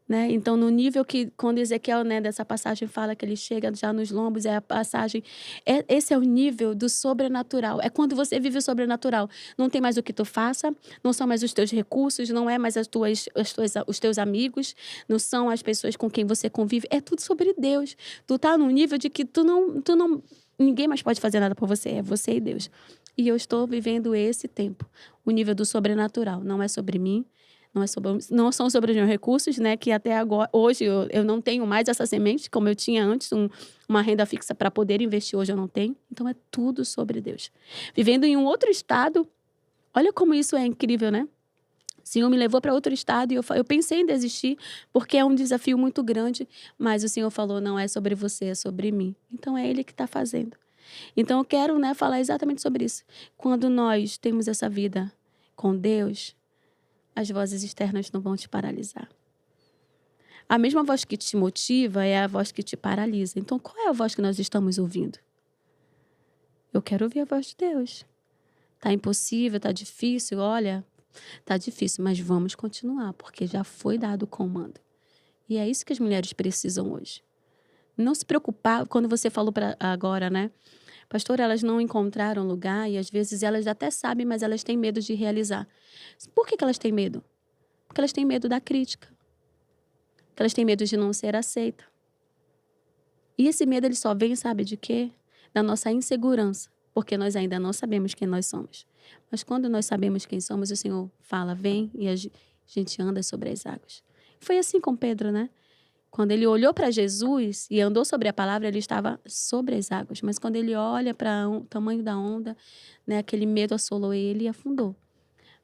Né? Então, no nível que, quando Ezequiel, né, dessa passagem fala que ele chega já nos lombos, é a passagem, esse é o nível do sobrenatural. É quando você vive o sobrenatural. Não tem mais o que tu faça, não são mais os teus recursos, não é mais os teus amigos, não são as pessoas com quem você convive, é tudo sobre Deus. Tu tá num nível de que tu não, ninguém mais pode fazer nada por você, é você e Deus. E eu estou vivendo esse tempo, o nível do sobrenatural, não é sobre mim, não são sobre os meus recursos, né? Que até agora, hoje eu não tenho mais essa semente, como eu tinha antes, uma renda fixa para poder investir, hoje eu não tenho. Então é tudo sobre Deus. Vivendo em um outro estado, olha como isso é incrível, né? O Senhor me levou para outro estado e eu pensei em desistir, porque é um desafio muito grande, mas o Senhor falou, não é sobre você, é sobre mim. Então é Ele que está fazendo. Então eu quero, né, falar exatamente sobre isso. Quando nós temos essa vida com Deus, as vozes externas não vão te paralisar. A mesma voz que te motiva é a voz que te paralisa. Então, qual é a voz que nós estamos ouvindo? Eu quero ouvir a voz de Deus. Tá impossível, tá difícil, olha, tá difícil, mas vamos continuar, porque já foi dado o comando. E é isso que as mulheres precisam hoje. Não se preocupar, quando você falou agora, né? Pastor, elas não encontraram lugar e às vezes elas até sabem, mas elas têm medo de realizar. Por que elas têm medo? Porque elas têm medo da crítica. Porque elas têm medo de não ser aceita. E esse medo ele só vem, sabe de quê? Da nossa insegurança. Porque nós ainda não sabemos quem nós somos. Mas quando nós sabemos quem somos, o Senhor fala, vem, e a gente anda sobre as águas. Foi assim com Pedro, né? Quando ele olhou para Jesus e andou sobre a palavra, ele estava sobre as águas. Mas quando ele olha para o tamanho da onda, né, aquele medo assolou ele e afundou.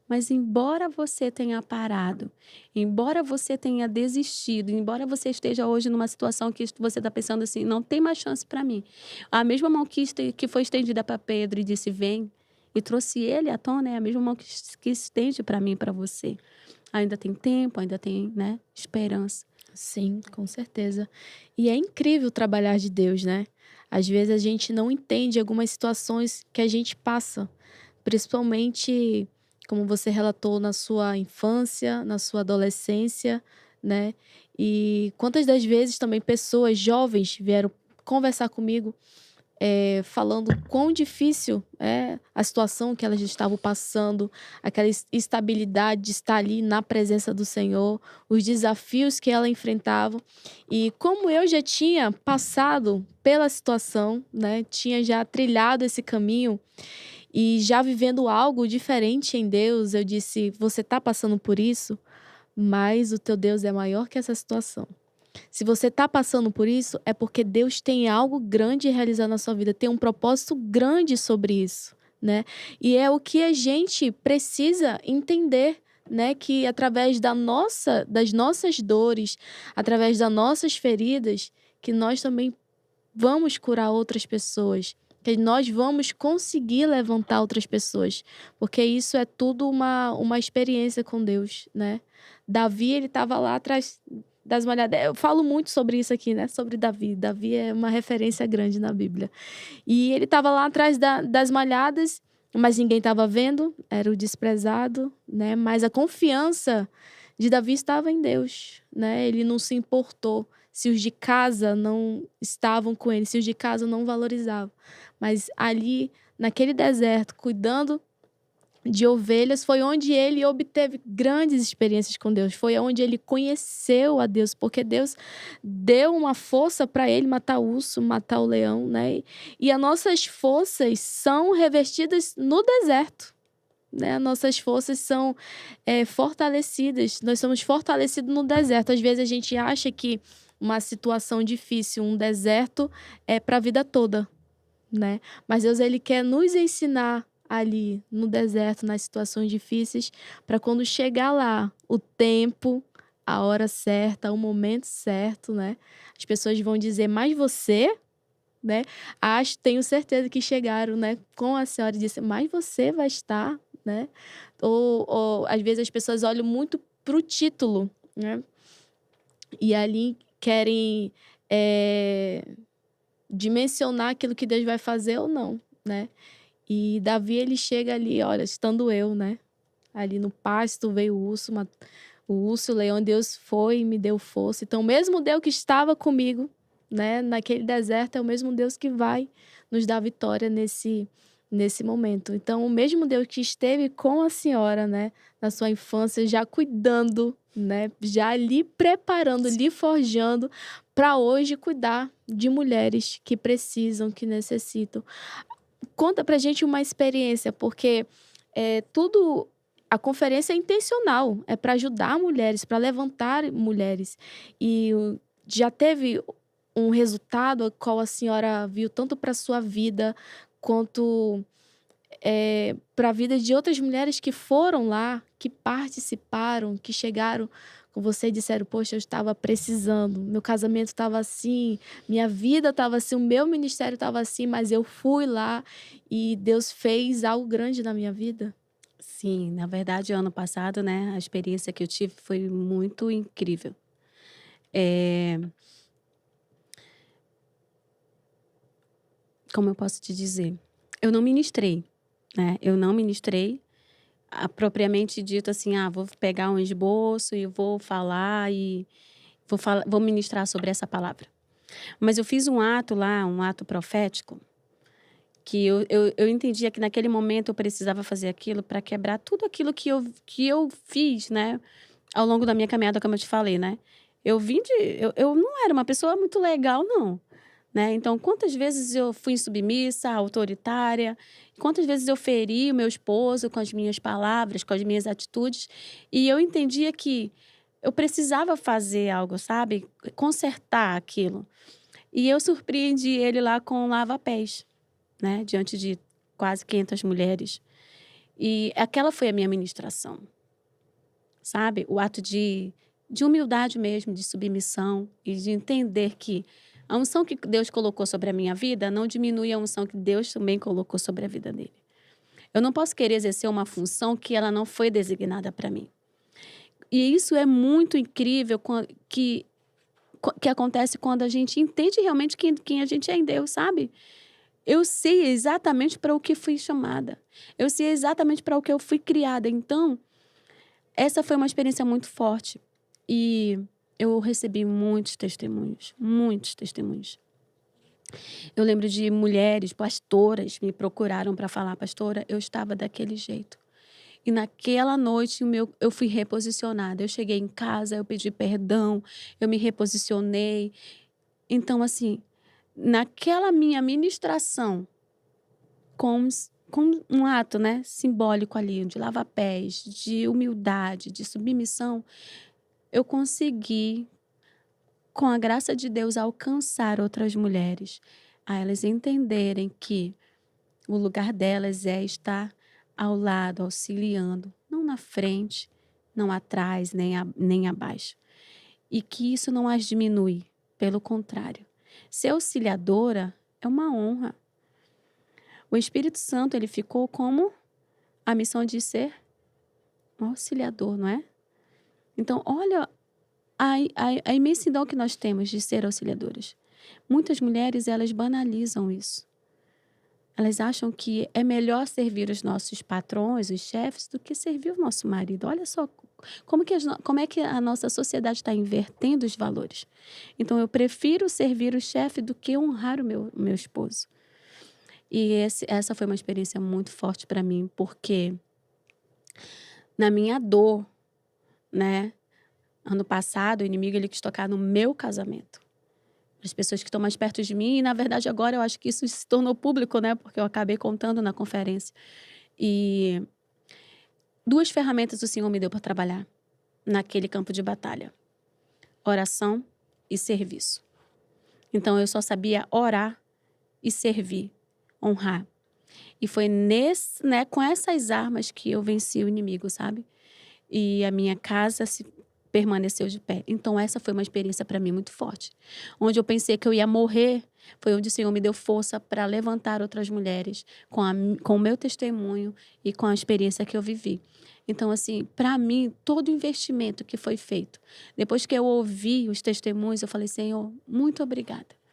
Mas embora você tenha parado, embora você tenha desistido, embora você esteja hoje numa situação que você está pensando assim, não tem mais chance para mim. A mesma mão que foi estendida para Pedro e disse, vem, e trouxe ele à tona, é a mesma mão que estende para mim e para você. Ainda tem tempo, ainda tem, né, esperança. Sim, com certeza. E é incrível o trabalhar de Deus, né? Às vezes a gente não entende algumas situações que a gente passa, principalmente como você relatou na sua infância, na sua adolescência, né? E quantas das vezes também pessoas jovens vieram conversar comigo falando quão difícil é a situação que elas estavam passando, aquela estabilidade de estar ali na presença do Senhor, os desafios que ela enfrentava. E como eu já tinha passado pela situação, né, tinha já trilhado esse caminho e já vivendo algo diferente em Deus, eu disse: você está passando por isso, mas o teu Deus é maior que essa situação. Se você está passando por isso, é porque Deus tem algo grande a realizar na sua vida, tem um propósito grande sobre isso, né? E é o que a gente precisa entender, né? Que através das nossas dores, através das nossas feridas, que nós também vamos curar outras pessoas, que nós vamos conseguir levantar outras pessoas, porque isso é tudo uma experiência com Deus, né? Davi, ele estava lá atrás das malhadas. Eu falo muito sobre isso aqui, né? Sobre Davi. Davi é uma referência grande na Bíblia. E ele estava lá atrás das malhadas, mas ninguém estava vendo, era o desprezado, né? Mas a confiança de Davi estava em Deus, né? Ele não se importou se os de casa não estavam com ele, se os de casa não valorizavam. Mas ali, naquele deserto, cuidando de ovelhas, foi onde ele obteve grandes experiências com Deus. Foi onde ele conheceu a Deus, porque Deus deu uma força para ele matar o urso, matar o leão, né? E as nossas forças são revestidas no deserto, né? As nossas forças são fortalecidas. Nós somos fortalecidos no deserto. Às vezes a gente acha que uma situação difícil, um deserto, é para a vida toda, né? Mas Deus, ele quer nos ensinar ali no deserto, nas situações difíceis, para quando chegar lá, o tempo, a hora certa, o momento certo, né? As pessoas vão dizer, mas você, né? Tenho certeza que chegaram, né? Com a senhora e disse, mas você vai estar, né? Ou às vezes as pessoas olham muito pro título, né? E ali querem dimensionar aquilo que Deus vai fazer ou não, né? E Davi, ele chega ali, olha, estando eu, né? Ali no pasto veio o urso, o leão, Deus foi e me deu força. Então, o mesmo Deus que estava comigo, né, naquele deserto, é o mesmo Deus que vai nos dar vitória nesse momento. Então, o mesmo Deus que esteve com a senhora, né, na sua infância, já cuidando, né, já lhe preparando, lhe forjando para hoje cuidar de mulheres que precisam, que necessitam. Conta pra gente uma experiência, porque a conferência é intencional, é para ajudar mulheres, para levantar mulheres. E já teve um resultado qual a senhora viu tanto para sua vida quanto para a vida de outras mulheres que foram lá, que participaram, que chegaram com você e disseram, poxa, eu estava precisando, meu casamento estava assim, minha vida estava assim, o meu ministério estava assim, mas eu fui lá e Deus fez algo grande na minha vida? Sim, na verdade, ano passado, né, a experiência que eu tive foi muito incrível. Eh, Como eu posso te dizer? Eu não ministrei, né, eu não ministrei, propriamente dito assim: "Ah, vou pegar um esboço e vou falar e vou ministrar sobre essa palavra". Mas eu fiz um ato lá, um ato profético, que eu entendia que naquele momento eu precisava fazer aquilo para quebrar tudo aquilo que eu fiz, né, ao longo da minha caminhada, como eu te falei, né. Eu não era uma pessoa muito legal não, né, então quantas vezes eu fui insubmissa, autoritária, quantas vezes eu feri o meu esposo com as minhas palavras, com as minhas atitudes, e eu entendia que eu precisava fazer algo, sabe? Consertar aquilo. E eu surpreendi ele lá com um lava-pés, né? Diante de quase 500 mulheres. E aquela foi a minha ministração, sabe? O ato de humildade mesmo, de submissão e de entender que a unção que Deus colocou sobre a minha vida não diminui a unção que Deus também colocou sobre a vida dele. Eu não posso querer exercer uma função que ela não foi designada para mim. E isso é muito incrível que acontece quando a gente entende realmente quem a gente é em Deus, sabe? Eu sei exatamente para o que fui chamada. Eu sei exatamente para o que eu fui criada. Então, essa foi uma experiência muito forte. E eu recebi muitos testemunhos, muitos testemunhos. Eu lembro de mulheres, pastoras, me procuraram para falar, pastora, eu estava daquele jeito. E naquela noite eu fui reposicionada. Eu cheguei em casa, eu pedi perdão, eu me reposicionei. Então, assim, naquela minha ministração, com um ato, né, simbólico ali, de lava-pés, de humildade, de submissão, eu consegui, com a graça de Deus, alcançar outras mulheres, a elas entenderem que o lugar delas é estar ao lado, auxiliando, não na frente, não atrás, nem abaixo. E que isso não as diminui, pelo contrário. Ser auxiliadora é uma honra. O Espírito Santo, ele ficou como a missão de ser um auxiliador, não é? Então, olha a imensidão que nós temos de ser auxiliadoras. Muitas mulheres, elas banalizam isso. Elas acham que é melhor servir os nossos patrões, os chefes, do que servir o nosso marido. Olha só como é que a nossa sociedade está invertendo os valores. Então, eu prefiro servir o chefe do que honrar o meu esposo. E essa foi uma experiência muito forte para mim, porque na minha dor, né? Ano passado, o inimigo ele quis tocar no meu casamento. As pessoas que estão mais perto de mim, e na verdade agora eu acho que isso se tornou público, né? Porque eu acabei contando na conferência. E 2 ferramentas o Senhor me deu para trabalhar naquele campo de batalha: oração e serviço. Então eu só sabia orar e servir, honrar. E foi com essas armas que eu venci o inimigo, sabe? E a minha casa permaneceu de pé. Então, essa foi uma experiência para mim muito forte. Onde eu pensei que eu ia morrer, foi onde o Senhor me deu força para levantar outras mulheres com o meu testemunho e com a experiência que eu vivi. Então, assim, para mim, todo o investimento que foi feito, depois que eu ouvi os testemunhos, eu falei, Senhor, muito obrigada.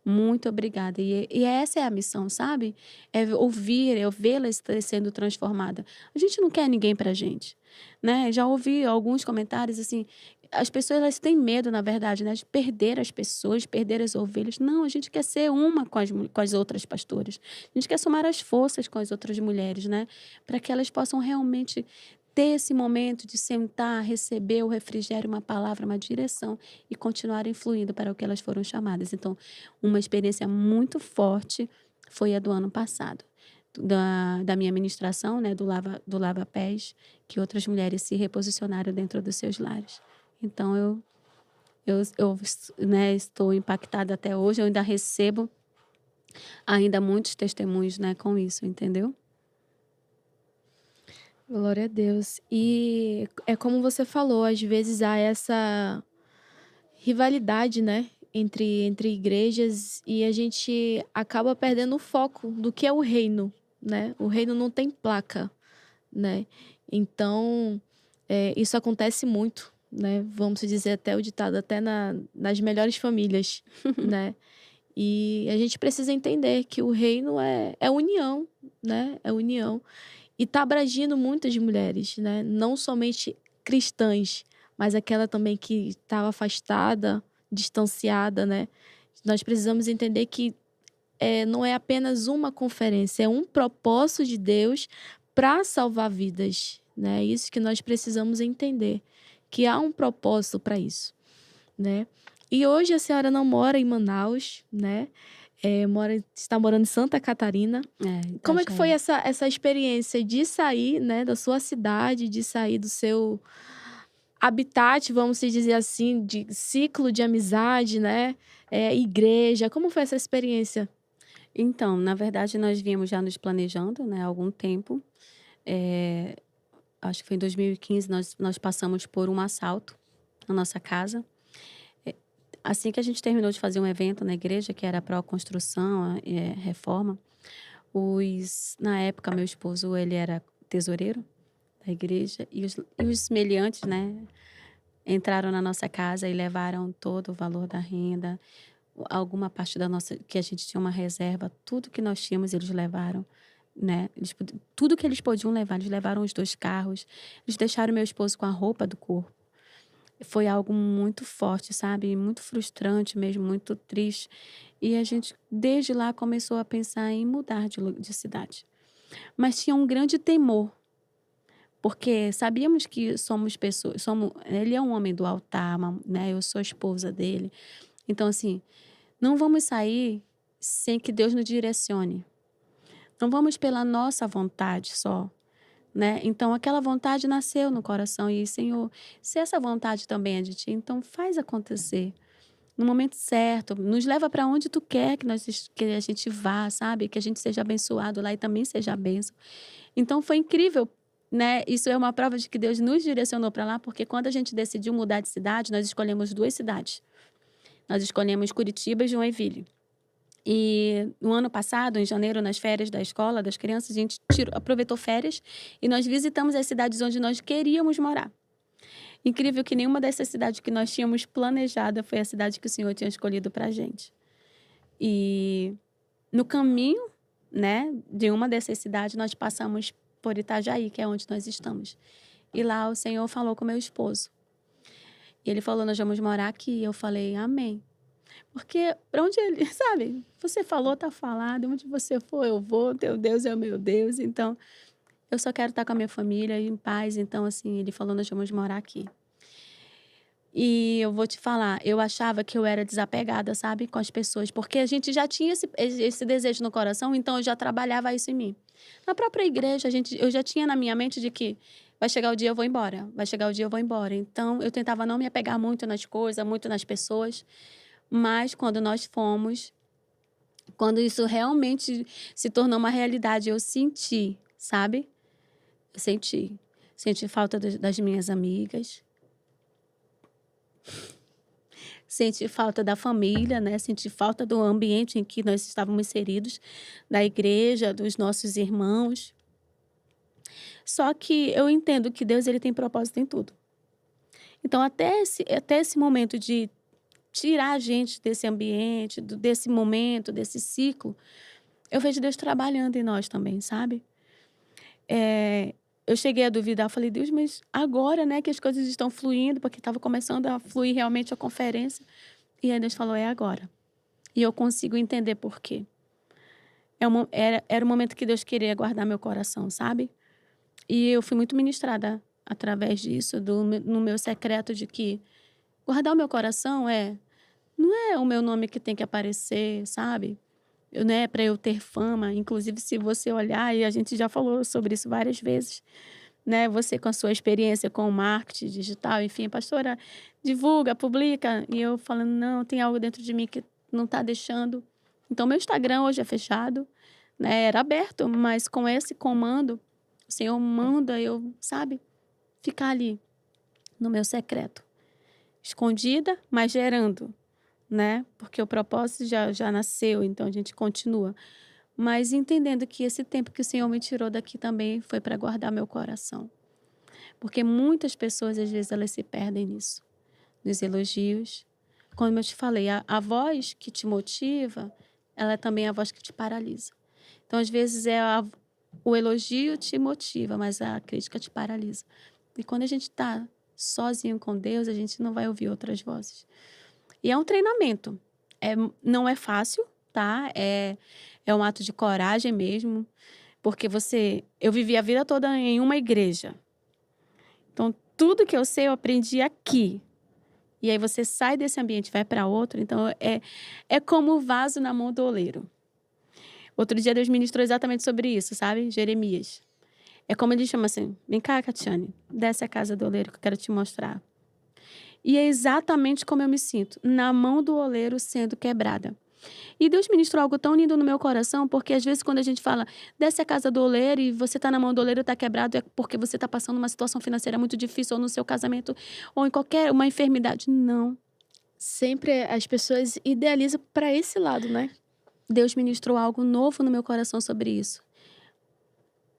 Muito obrigada. E essa é a missão, sabe? É ouvir, é vê-la sendo transformada. A gente não quer ninguém pra gente, né? Já ouvi alguns comentários assim, as pessoas elas têm medo, na verdade, né, de perder as pessoas, perder as ovelhas. Não, a gente quer ser uma com as outras pastoras. A gente quer somar as forças com as outras mulheres, né? Para que elas possam realmente ter esse momento de sentar, receber o refrigério, uma palavra, uma direção e continuar influindo para o que elas foram chamadas. Então, uma experiência muito forte foi a do ano passado, da minha ministração, né, do lava-pés, que outras mulheres se reposicionaram dentro dos seus lares. Então, eu né, estou impactada até hoje, eu ainda recebo ainda muitos testemunhos, né, com isso, entendeu? Glória a Deus. E é como você falou, às vezes há essa rivalidade, né, entre igrejas e a gente acaba perdendo o foco do que é o reino, né? O reino não tem placa, né? Então, isso acontece muito, né? Vamos dizer até o ditado, até nas melhores famílias, né? E a gente precisa entender que o reino é união, né? É união. E está abrangindo muitas mulheres, né? Não somente cristãs, mas aquela também que estava afastada, distanciada, né? Nós precisamos entender que não é apenas uma conferência, é um propósito de Deus para salvar vidas, né? Isso que nós precisamos entender, que há um propósito para isso, né? E hoje a senhora não mora em Manaus, né? Está morando em Santa Catarina. Como é que foi essa experiência de sair, né, da sua cidade, de sair do seu habitat, vamos se dizer assim, de ciclo de amizade, né? Igreja. Como foi essa experiência? Então, na verdade, nós vínhamos já nos planejando, né, há algum tempo. Eh, Acho que foi em 2015, nós passamos por um assalto na nossa casa. Eh, Assim que a gente terminou de fazer um evento na igreja, que era pró-construção, reforma, na época, meu esposo, ele era tesoureiro da igreja, e os meliantes, né, entraram na nossa casa e levaram todo o valor da renda, alguma parte da nossa, que a gente tinha uma reserva, tudo que nós tínhamos eles levaram, né, tudo que eles podiam levar, eles levaram os 2 carros, eles deixaram meu esposo com a roupa do corpo. Foi algo muito forte, sabe, muito frustrante mesmo, muito triste. E a gente, desde lá, começou a pensar em mudar de cidade. Mas tinha um grande temor, porque sabíamos que somos pessoas, ele é um homem do altar, né, eu sou a esposa dele. Então, assim, não vamos sair sem que Deus nos direcione. Não vamos pela nossa vontade só, né? Então, aquela vontade nasceu no coração e, Senhor, se essa vontade também é de Ti, então faz acontecer no momento certo. Nos leva para onde Tu quer que a gente vá, sabe? Que a gente seja abençoado lá e também seja bênção. Então, foi incrível, né? Isso é uma prova de que Deus nos direcionou para lá, porque quando a gente decidiu mudar de cidade, nós escolhemos 2 cidades. Nós escolhemos Curitiba e Joinville. E no ano passado, em janeiro, nas férias da escola, das crianças, a gente aproveitou férias e nós visitamos as cidades onde nós queríamos morar. Incrível que nenhuma dessas cidades que nós tínhamos planejada foi a cidade que o Senhor tinha escolhido para a gente. E no caminho, né, de uma dessas cidades, nós passamos por Itajaí, que é onde nós estamos. E lá o Senhor falou com meu esposo. E ele falou, nós vamos morar aqui. E eu falei, amém. Porque para onde ele, sabe, você falou, tá falado, onde você for, eu vou, teu Deus é o meu Deus, então eu só quero estar com a minha família em paz. Então, assim, ele falou, nós vamos morar aqui. E eu vou te falar, eu achava que eu era desapegada, sabe, com as pessoas, porque a gente já tinha esse desejo no coração, então eu já trabalhava isso em mim. Na própria igreja, eu já tinha na minha mente de que vai chegar o dia eu vou embora, vai chegar o dia eu vou embora. Então, eu tentava não me apegar muito nas coisas, muito nas pessoas, mas quando nós fomos, quando isso realmente se tornou uma realidade, eu senti, sabe? Eu senti. Senti falta das minhas amigas. Senti falta da família, né? Senti falta do ambiente em que nós estávamos inseridos, da igreja, dos nossos irmãos. Só que eu entendo que Deus ele tem propósito em tudo. Então, até esse momento de tirar a gente desse ambiente, desse momento, desse ciclo, eu vejo Deus trabalhando em nós também, sabe? Eu cheguei a duvidar, falei, Deus, mas agora, né, que as coisas estão fluindo, porque estava começando a fluir realmente a conferência. E aí Deus falou, é agora. E eu consigo entender por quê. Era o momento que Deus queria guardar meu coração, sabe? E eu fui muito ministrada através disso, no meu secreto de que guardar o meu coração não é o meu nome que tem que aparecer, sabe? Não é para eu ter fama. Inclusive, se você olhar, e a gente já falou sobre isso várias vezes, né? Você com a sua experiência com o marketing digital, enfim, pastora, divulga, publica. E eu falando, não, tem algo dentro de mim que não está deixando. Então, meu Instagram hoje é fechado, né? Era aberto, mas com esse comando, o Senhor manda eu, sabe, ficar ali no meu secreto, escondida, mas gerando, né? Porque o propósito já nasceu, então a gente continua. Mas entendendo que esse tempo que o Senhor me tirou daqui também foi para guardar meu coração. Porque muitas pessoas, às vezes, elas se perdem nisso, nos elogios. Como eu te falei, a voz que te motiva, ela é também a voz que te paralisa. Então, às vezes, o elogio te motiva, mas a crítica te paralisa. E quando a gente está sozinho com Deus, a gente não vai ouvir outras vozes. E é um treinamento. Não é fácil, tá? É um ato de coragem mesmo. Porque eu vivi a vida toda em uma igreja. Então, tudo que eu sei, eu aprendi aqui. E aí você sai desse ambiente e vai para outro. Então, é como o vaso na mão do oleiro. Outro dia, Deus ministrou exatamente sobre isso, sabe? Jeremias. É como ele chama assim: vem cá, Catiane, desce a casa do oleiro que eu quero te mostrar. E é exatamente como eu me sinto, na mão do oleiro sendo quebrada. E Deus ministrou algo tão lindo no meu coração, porque às vezes quando a gente fala, desce a casa do oleiro e você está na mão do oleiro e está quebrado, é porque você está passando uma situação financeira muito difícil, ou no seu casamento, ou em qualquer uma enfermidade. Não. Sempre as pessoas idealizam para esse lado, né? Deus ministrou algo novo no meu coração sobre isso.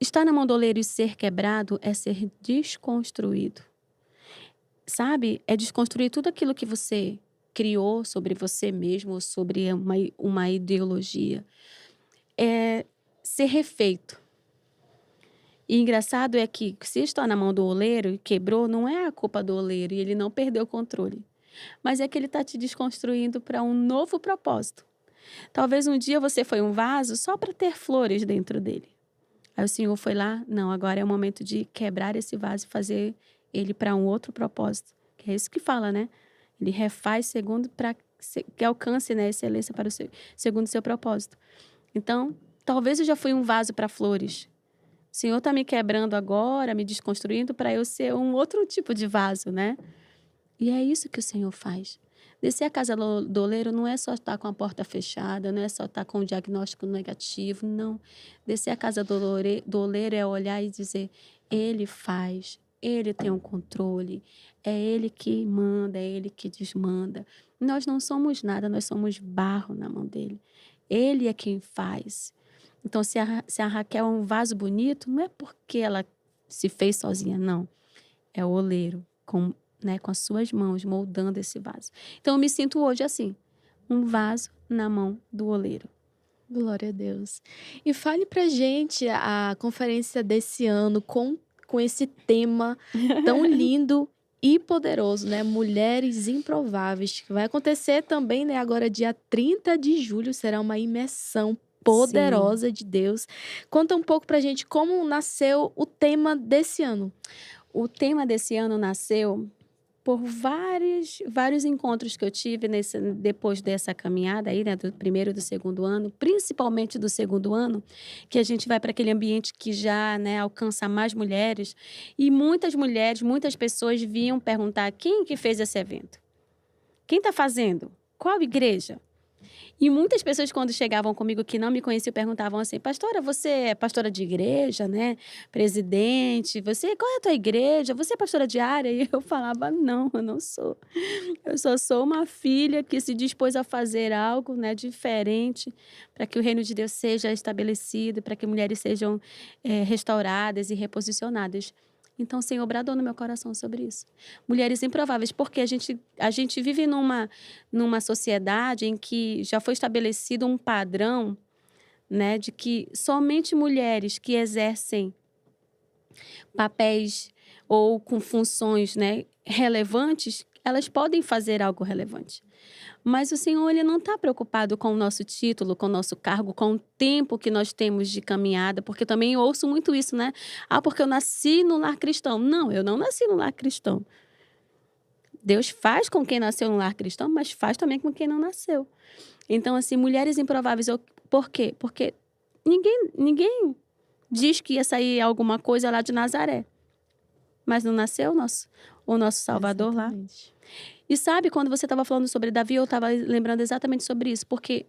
Estar na mão do oleiro e ser quebrado é ser desconstruído. Sabe? É desconstruir tudo aquilo que você criou sobre você mesmo, ou sobre uma ideologia. É ser refeito. E engraçado é que, se está na mão do oleiro e quebrou, não é a culpa do oleiro e ele não perdeu o controle. Mas é que ele está te desconstruindo para um novo propósito. Talvez um dia você foi um vaso só para ter flores dentro dele. Aí o Senhor foi lá, não, agora é o momento de quebrar esse vaso e fazer ele para um outro propósito. Que é isso que fala, né? Ele refaz segundo para que alcance, né, excelência para segundo o seu propósito. Então, talvez eu já fui um vaso para flores. O Senhor está me quebrando agora, me desconstruindo para eu ser um outro tipo de vaso, né? E é isso que o Senhor faz. Descer a casa do oleiro não é só estar com a porta fechada, não é só estar com o diagnóstico negativo, não. Descer a casa do oleiro é olhar e dizer, ele faz, ele tem um controle, é ele que manda, é ele que desmanda. Nós não somos nada, nós somos barro na mão dele. Ele é quem faz. Então, se a Raquel é um vaso bonito, não é porque ela se fez sozinha, não. É o oleiro, com as suas mãos, moldando esse vaso. Então, eu me sinto hoje assim, um vaso na mão do oleiro. Glória a Deus. E fale pra gente a conferência desse ano com esse tema tão lindo e poderoso, né? Mulheres Improváveis, que vai acontecer também, né? Agora, dia 30 de julho, será uma imersão poderosa de Deus. Conta um pouco pra gente como nasceu o tema desse ano. O tema desse ano nasceu por vários encontros que eu tive depois dessa caminhada aí, né, do primeiro e do segundo ano, principalmente do segundo ano, que a gente vai para aquele ambiente que já, né, alcança mais mulheres, e muitas mulheres, muitas pessoas vinham perguntar quem que fez esse evento? Quem está fazendo? Qual igreja? E muitas pessoas, quando chegavam comigo que não me conheciam, perguntavam assim, pastora, você é pastora de igreja, né? Presidente, qual é a tua igreja? Você é pastora diária? E eu falava, não, eu não sou. Eu só sou uma filha que se dispôs a fazer algo, né, diferente para que o reino de Deus seja estabelecido, para que mulheres sejam restauradas e reposicionadas. Então, o Senhor bradou no meu coração sobre isso. Mulheres improváveis, porque a gente vive numa sociedade em que já foi estabelecido um padrão, né, de que somente mulheres que exercem papéis ou com funções, né, relevantes, elas podem fazer algo relevante. Mas o Senhor, ele não está preocupado com o nosso título, com o nosso cargo, com o tempo que nós temos de caminhada, porque também eu ouço muito isso, né? Ah, porque eu nasci no lar cristão. Não, eu não nasci no lar cristão. Deus faz com quem nasceu no lar cristão, mas faz também com quem não nasceu. Então, assim, mulheres improváveis, por quê? Porque ninguém diz que ia sair alguma coisa lá de Nazaré. Mas não nasceu o nosso Salvador Exatamente. lá? E sabe, quando você estava falando sobre Davi, eu estava lembrando exatamente sobre isso, porque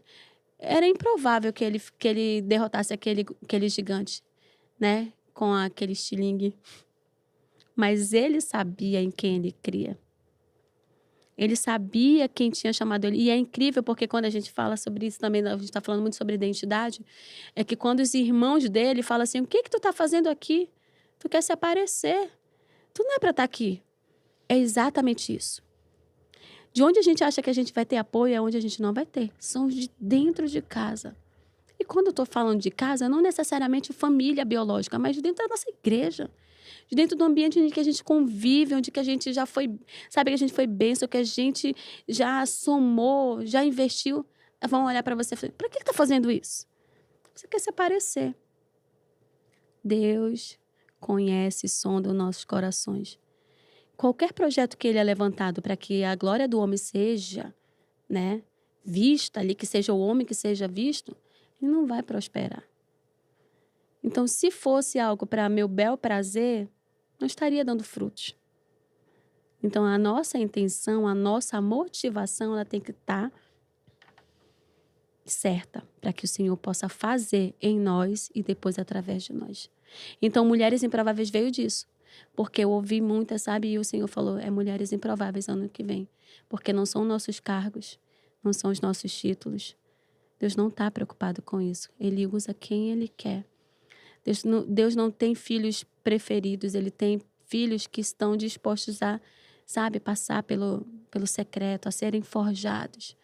era improvável que ele derrotasse aquele gigante, né? Com aquele estilingue. Mas ele sabia em quem ele cria. Ele sabia quem tinha chamado ele. E é incrível, porque quando a gente fala sobre isso também, a gente está falando muito sobre identidade, é que quando os irmãos dele falam assim, o que tu está fazendo aqui? Tu quer se aparecer. Tu não é para estar aqui. É exatamente isso. De onde a gente acha que a gente vai ter apoio é onde a gente não vai ter. São de dentro de casa. E quando eu estou falando de casa, não necessariamente família biológica, mas de dentro da nossa igreja. De dentro do ambiente em que a gente convive, onde que a gente já foi, sabe, que a gente foi bênção, que a gente já somou, já investiu. Vão olhar para você e falar, para que está fazendo isso? Você quer se aparecer. Deus conhece e sonda os nossos corações. Qualquer projeto que ele é levantado para que a glória do homem seja, né, vista ali, que seja o homem que seja visto, ele não vai prosperar. Então, se fosse algo para meu bel prazer, não estaria dando frutos. Então, a nossa intenção, a nossa motivação, ela tem que estar certa para que o Senhor possa fazer em nós e depois através de nós. Então, Mulheres Improváveis veio disso. Porque eu ouvi muitas, sabe? E o Senhor falou, Mulheres Improváveis ano que vem. Porque não são nossos cargos, não são os nossos títulos. Deus não está preocupado com isso. Ele usa quem Ele quer. Deus não tem filhos preferidos, Ele tem filhos que estão dispostos a, sabe, passar pelo secreto, a serem forjados.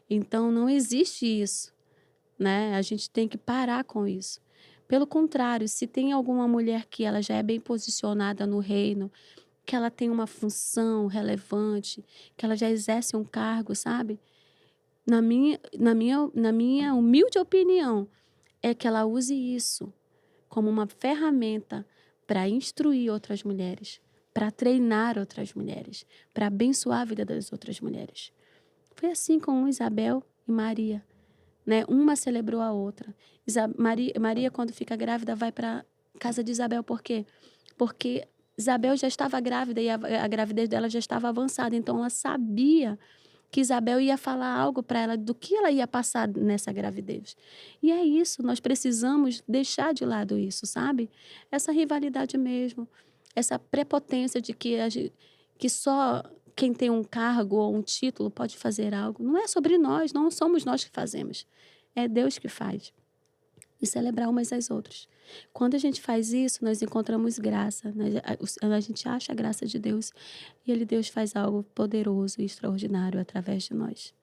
Então, não existe isso, né? A gente tem que parar com isso. Pelo contrário, se tem alguma mulher que ela já é bem posicionada no reino, que ela tem uma função relevante, que ela já exerce um cargo, sabe? Na minha humilde opinião, é que ela use isso como uma ferramenta para instruir outras mulheres, para treinar outras mulheres, para abençoar a vida das outras mulheres. Foi assim com Isabel e Maria, né? Uma celebrou a outra. Maria, quando fica grávida, vai para casa de Isabel. Por quê? Porque Isabel já estava grávida e a gravidez dela já estava avançada. Então, ela sabia que Isabel ia falar algo para ela do que ela ia passar nessa gravidez. E é isso, nós precisamos deixar de lado isso, sabe? Essa rivalidade mesmo, essa prepotência de que só quem tem um cargo ou um título pode fazer algo. Não é sobre nós, não somos nós que fazemos. É Deus que faz. E celebrar umas às outras. Quando a gente faz isso, nós encontramos graça. A gente acha a graça de Deus. E Deus faz algo poderoso e extraordinário através de nós.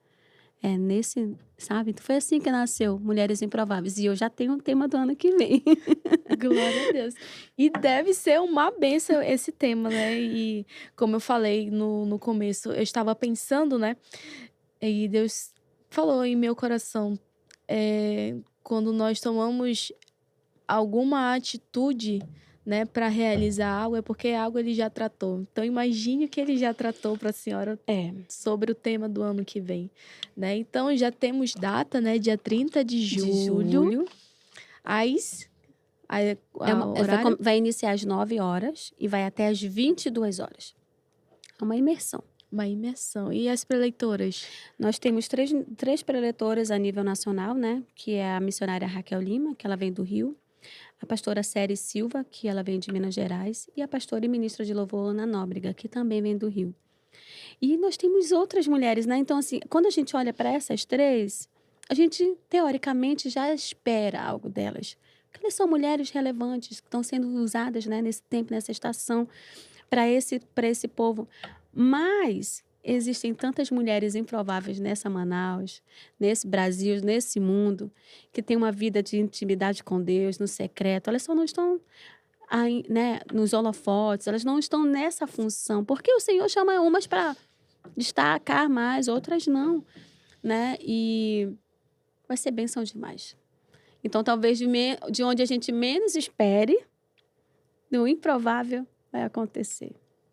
Sabe? Foi assim que nasceu Mulheres Improváveis. E eu já tenho um tema do ano que vem. Glória a Deus. E deve ser uma bênção esse tema, né? E como eu falei no começo, eu estava pensando, né? E Deus falou em meu coração, quando nós tomamos alguma atitude, né, para realizar algo, é porque algo Ele já tratou. Então, imagine o que Ele já tratou para a senhora sobre o tema do ano que vem, né? Então, já temos data, né, dia 30 de julho. Horário? Vai iniciar às 9 horas e vai até às 22 horas. É uma imersão. Uma imersão. E as preleitoras? Nós temos três preleitoras a nível nacional, né? Que é a missionária Raquel Lima, que ela vem do Rio. A pastora Série Silva, que ela vem de Minas Gerais. E a pastora e ministra de louvor Ana Nóbrega, que também vem do Rio. E nós temos outras mulheres, né? Então, assim, quando a gente olha para essas três, a gente, teoricamente, já espera algo delas. Porque elas são mulheres relevantes, que estão sendo usadas, né, nesse tempo, nessa estação, para esse povo. Mas existem tantas mulheres improváveis nessa Manaus, nesse Brasil, nesse mundo, que têm uma vida de intimidade com Deus, no secreto. Elas só não estão aí, né, nos holofotes, elas não estão nessa função. Porque o Senhor chama umas para destacar mais, outras não, né? E vai ser bênção demais. Então, talvez de onde a gente menos espere, no improvável vai acontecer.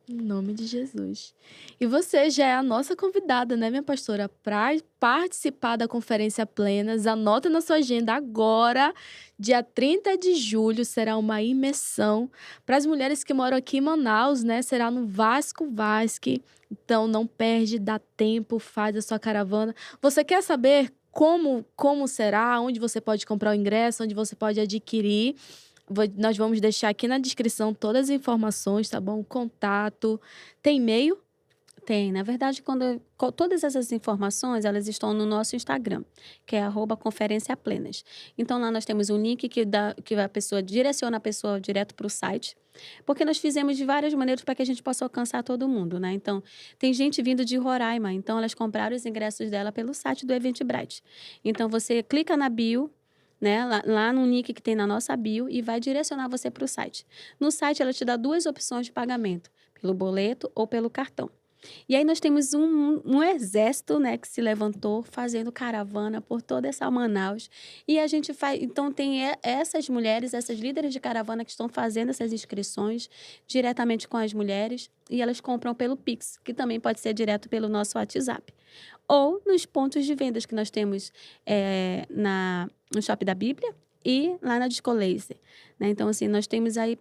Em nome de Jesus. E você já é a nossa convidada, né, minha pastora, para participar da Conferência Plenas. Anota na sua agenda agora, dia 30 de julho, será uma imersão. Para as mulheres que moram aqui em Manaus, né, será no Vasco Vasque. Então, não perde, dá tempo, faz a sua caravana. Você quer saber como será, onde você pode comprar o ingresso, onde você pode adquirir? Nós vamos deixar aqui na descrição todas as informações, tá bom? Contato. Tem e-mail? Tem. Na verdade, todas essas informações, elas estão no nosso Instagram, que é @conferenciaplenas. Então, lá nós temos um link que a pessoa direciona a pessoa direto para o site, porque nós fizemos de várias maneiras para que a gente possa alcançar todo mundo, né? Então, tem gente vindo de Roraima, então elas compraram os ingressos dela pelo site do Eventbrite. Então, você clica na bio, né, lá no link que tem na nossa bio e vai direcionar você para o site. No site, ela te dá 2 opções de pagamento, pelo boleto ou pelo cartão. E aí nós temos um exército, né, que se levantou fazendo caravana por toda essa Manaus. E a gente faz... Então, tem essas mulheres, essas líderes de caravana que estão fazendo essas inscrições diretamente com as mulheres e elas compram pelo Pix, que também pode ser direto pelo nosso WhatsApp. Ou nos pontos de vendas que nós temos no Shopping da Bíblia e lá na Disco Laser, né? Então, assim, nós temos aí,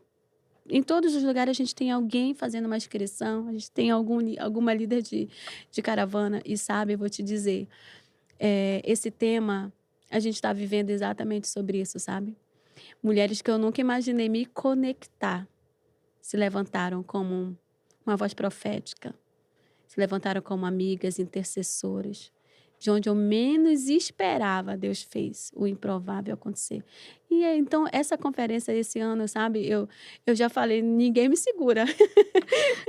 em todos os lugares a gente tem alguém fazendo uma inscrição, a gente tem alguma líder de caravana e sabe, eu vou te dizer, esse tema, a gente está vivendo exatamente sobre isso, sabe? Mulheres que eu nunca imaginei me conectar se levantaram como uma voz profética, se levantaram como amigas, intercessoras. De onde eu menos esperava, Deus fez o improvável acontecer. E então, essa conferência esse ano, sabe, eu já falei, ninguém me segura.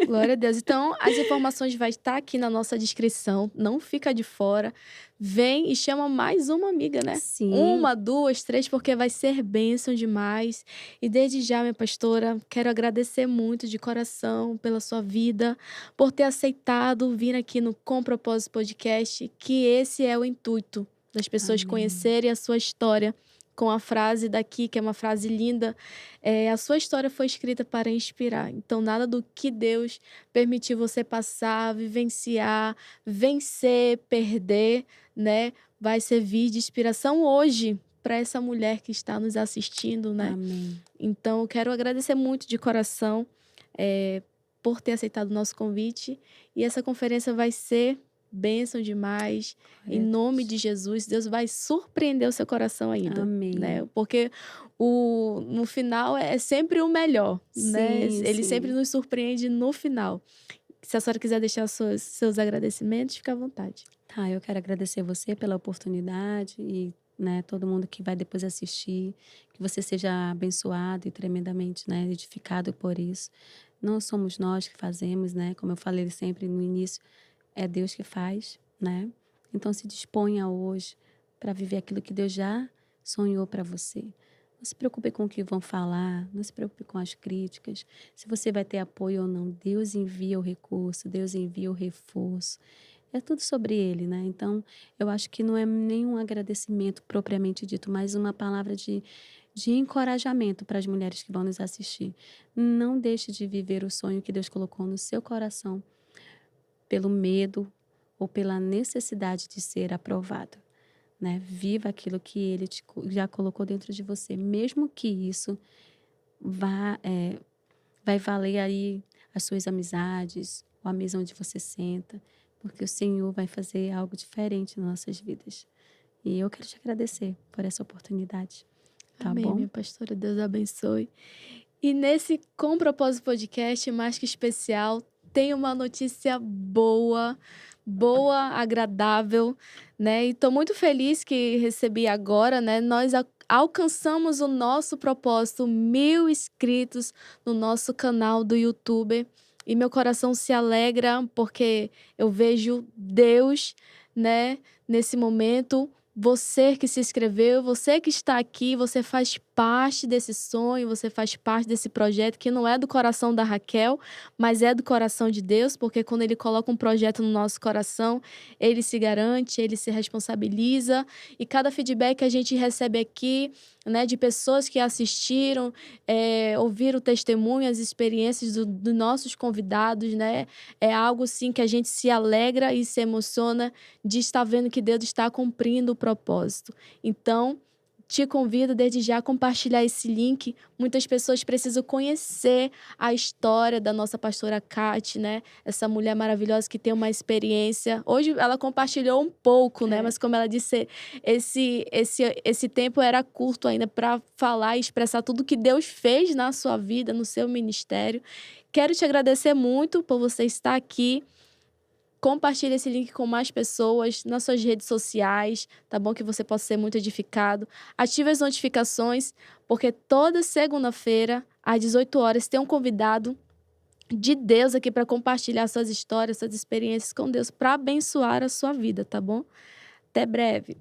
Glória a Deus. Então, as informações vai estar aqui na nossa descrição. Não fica de fora. Vem e chama mais uma amiga, né? Sim, Uma, duas, três, porque vai ser bênção demais. E desde já, minha pastora, quero agradecer muito de coração pela sua vida, por ter aceitado vir aqui no Com Propósito Podcast, que esse é o intuito das pessoas amém. conhecerem a sua história. Com a frase daqui, que é uma frase linda, a sua história foi escrita para inspirar. Então, nada do que Deus permitiu você passar, vivenciar, vencer, perder, né, vai servir de inspiração hoje para essa mulher que está nos assistindo, né? Amém. Então, eu quero agradecer muito de coração por ter aceitado o nosso convite. E essa conferência vai ser bênção demais. Em Glória a nome de Deus. Jesus, Deus vai surpreender o seu coração ainda, né? Amém. Porque no final é sempre o melhor, né? Sim, Ele sempre sim. nos surpreende no final. Se a senhora quiser deixar seus agradecimentos, fica à vontade. Tá, eu quero agradecer você pela oportunidade e, né, todo mundo que vai depois assistir, que você seja abençoado e tremendamente, né, edificado por isso. Não somos nós que fazemos, né, como eu falei sempre no início, é Deus que faz, né? Então se disponha hoje para viver aquilo que Deus já sonhou para você. Não se preocupe com o que vão falar, não se preocupe com as críticas, se você vai ter apoio ou não. Deus envia o recurso, Deus envia o reforço. É tudo sobre ele, né? Então, eu acho que não é nenhum agradecimento propriamente dito, mas uma palavra de encorajamento para as mulheres que vão nos assistir. Não deixe de viver o sonho que Deus colocou no seu coração pelo medo ou pela necessidade de ser aprovado, né? Viva aquilo que ele já colocou dentro de você, mesmo que isso vai valer aí as suas amizades, ou a mesa onde você senta, porque o Senhor vai fazer algo diferente nas nossas vidas. E eu quero te agradecer por essa oportunidade, tá Amém, bom? minha pastora. Deus abençoe. E nesse Com Propósito Podcast, mais que especial, tem uma notícia boa, agradável, né? E tô muito feliz que recebi agora, né? Nós alcançamos o nosso propósito, 1.000 inscritos no nosso canal do YouTube. E meu coração se alegra porque eu vejo Deus, né, nesse momento. Você que se inscreveu, você que está aqui, você faz parte desse sonho, você faz parte desse projeto que não é do coração da Raquel, mas é do coração de Deus, porque quando Ele coloca um projeto no nosso coração, Ele se garante, Ele se responsabiliza. E cada feedback que a gente recebe aqui, né, de pessoas que assistiram, ouviram o testemunho, as experiências dos nossos convidados, né, é algo sim que a gente se alegra e se emociona de estar vendo que Deus está cumprindo o propósito. Então, te convido desde já a compartilhar esse link. Muitas pessoas precisam conhecer a história da nossa pastora Kate, né? Essa mulher maravilhosa que tem uma experiência. Hoje ela compartilhou um pouco, né? É. Mas como ela disse, esse tempo era curto ainda para falar e expressar tudo que Deus fez na sua vida, no seu ministério. Quero te agradecer muito por você estar aqui. Compartilhe esse link com mais pessoas nas suas redes sociais, tá bom? Que você possa ser muito edificado. Ative as notificações, porque toda segunda-feira, às 18 horas, tem um convidado de Deus aqui para compartilhar suas histórias, suas experiências com Deus, para abençoar a sua vida, tá bom? Até breve.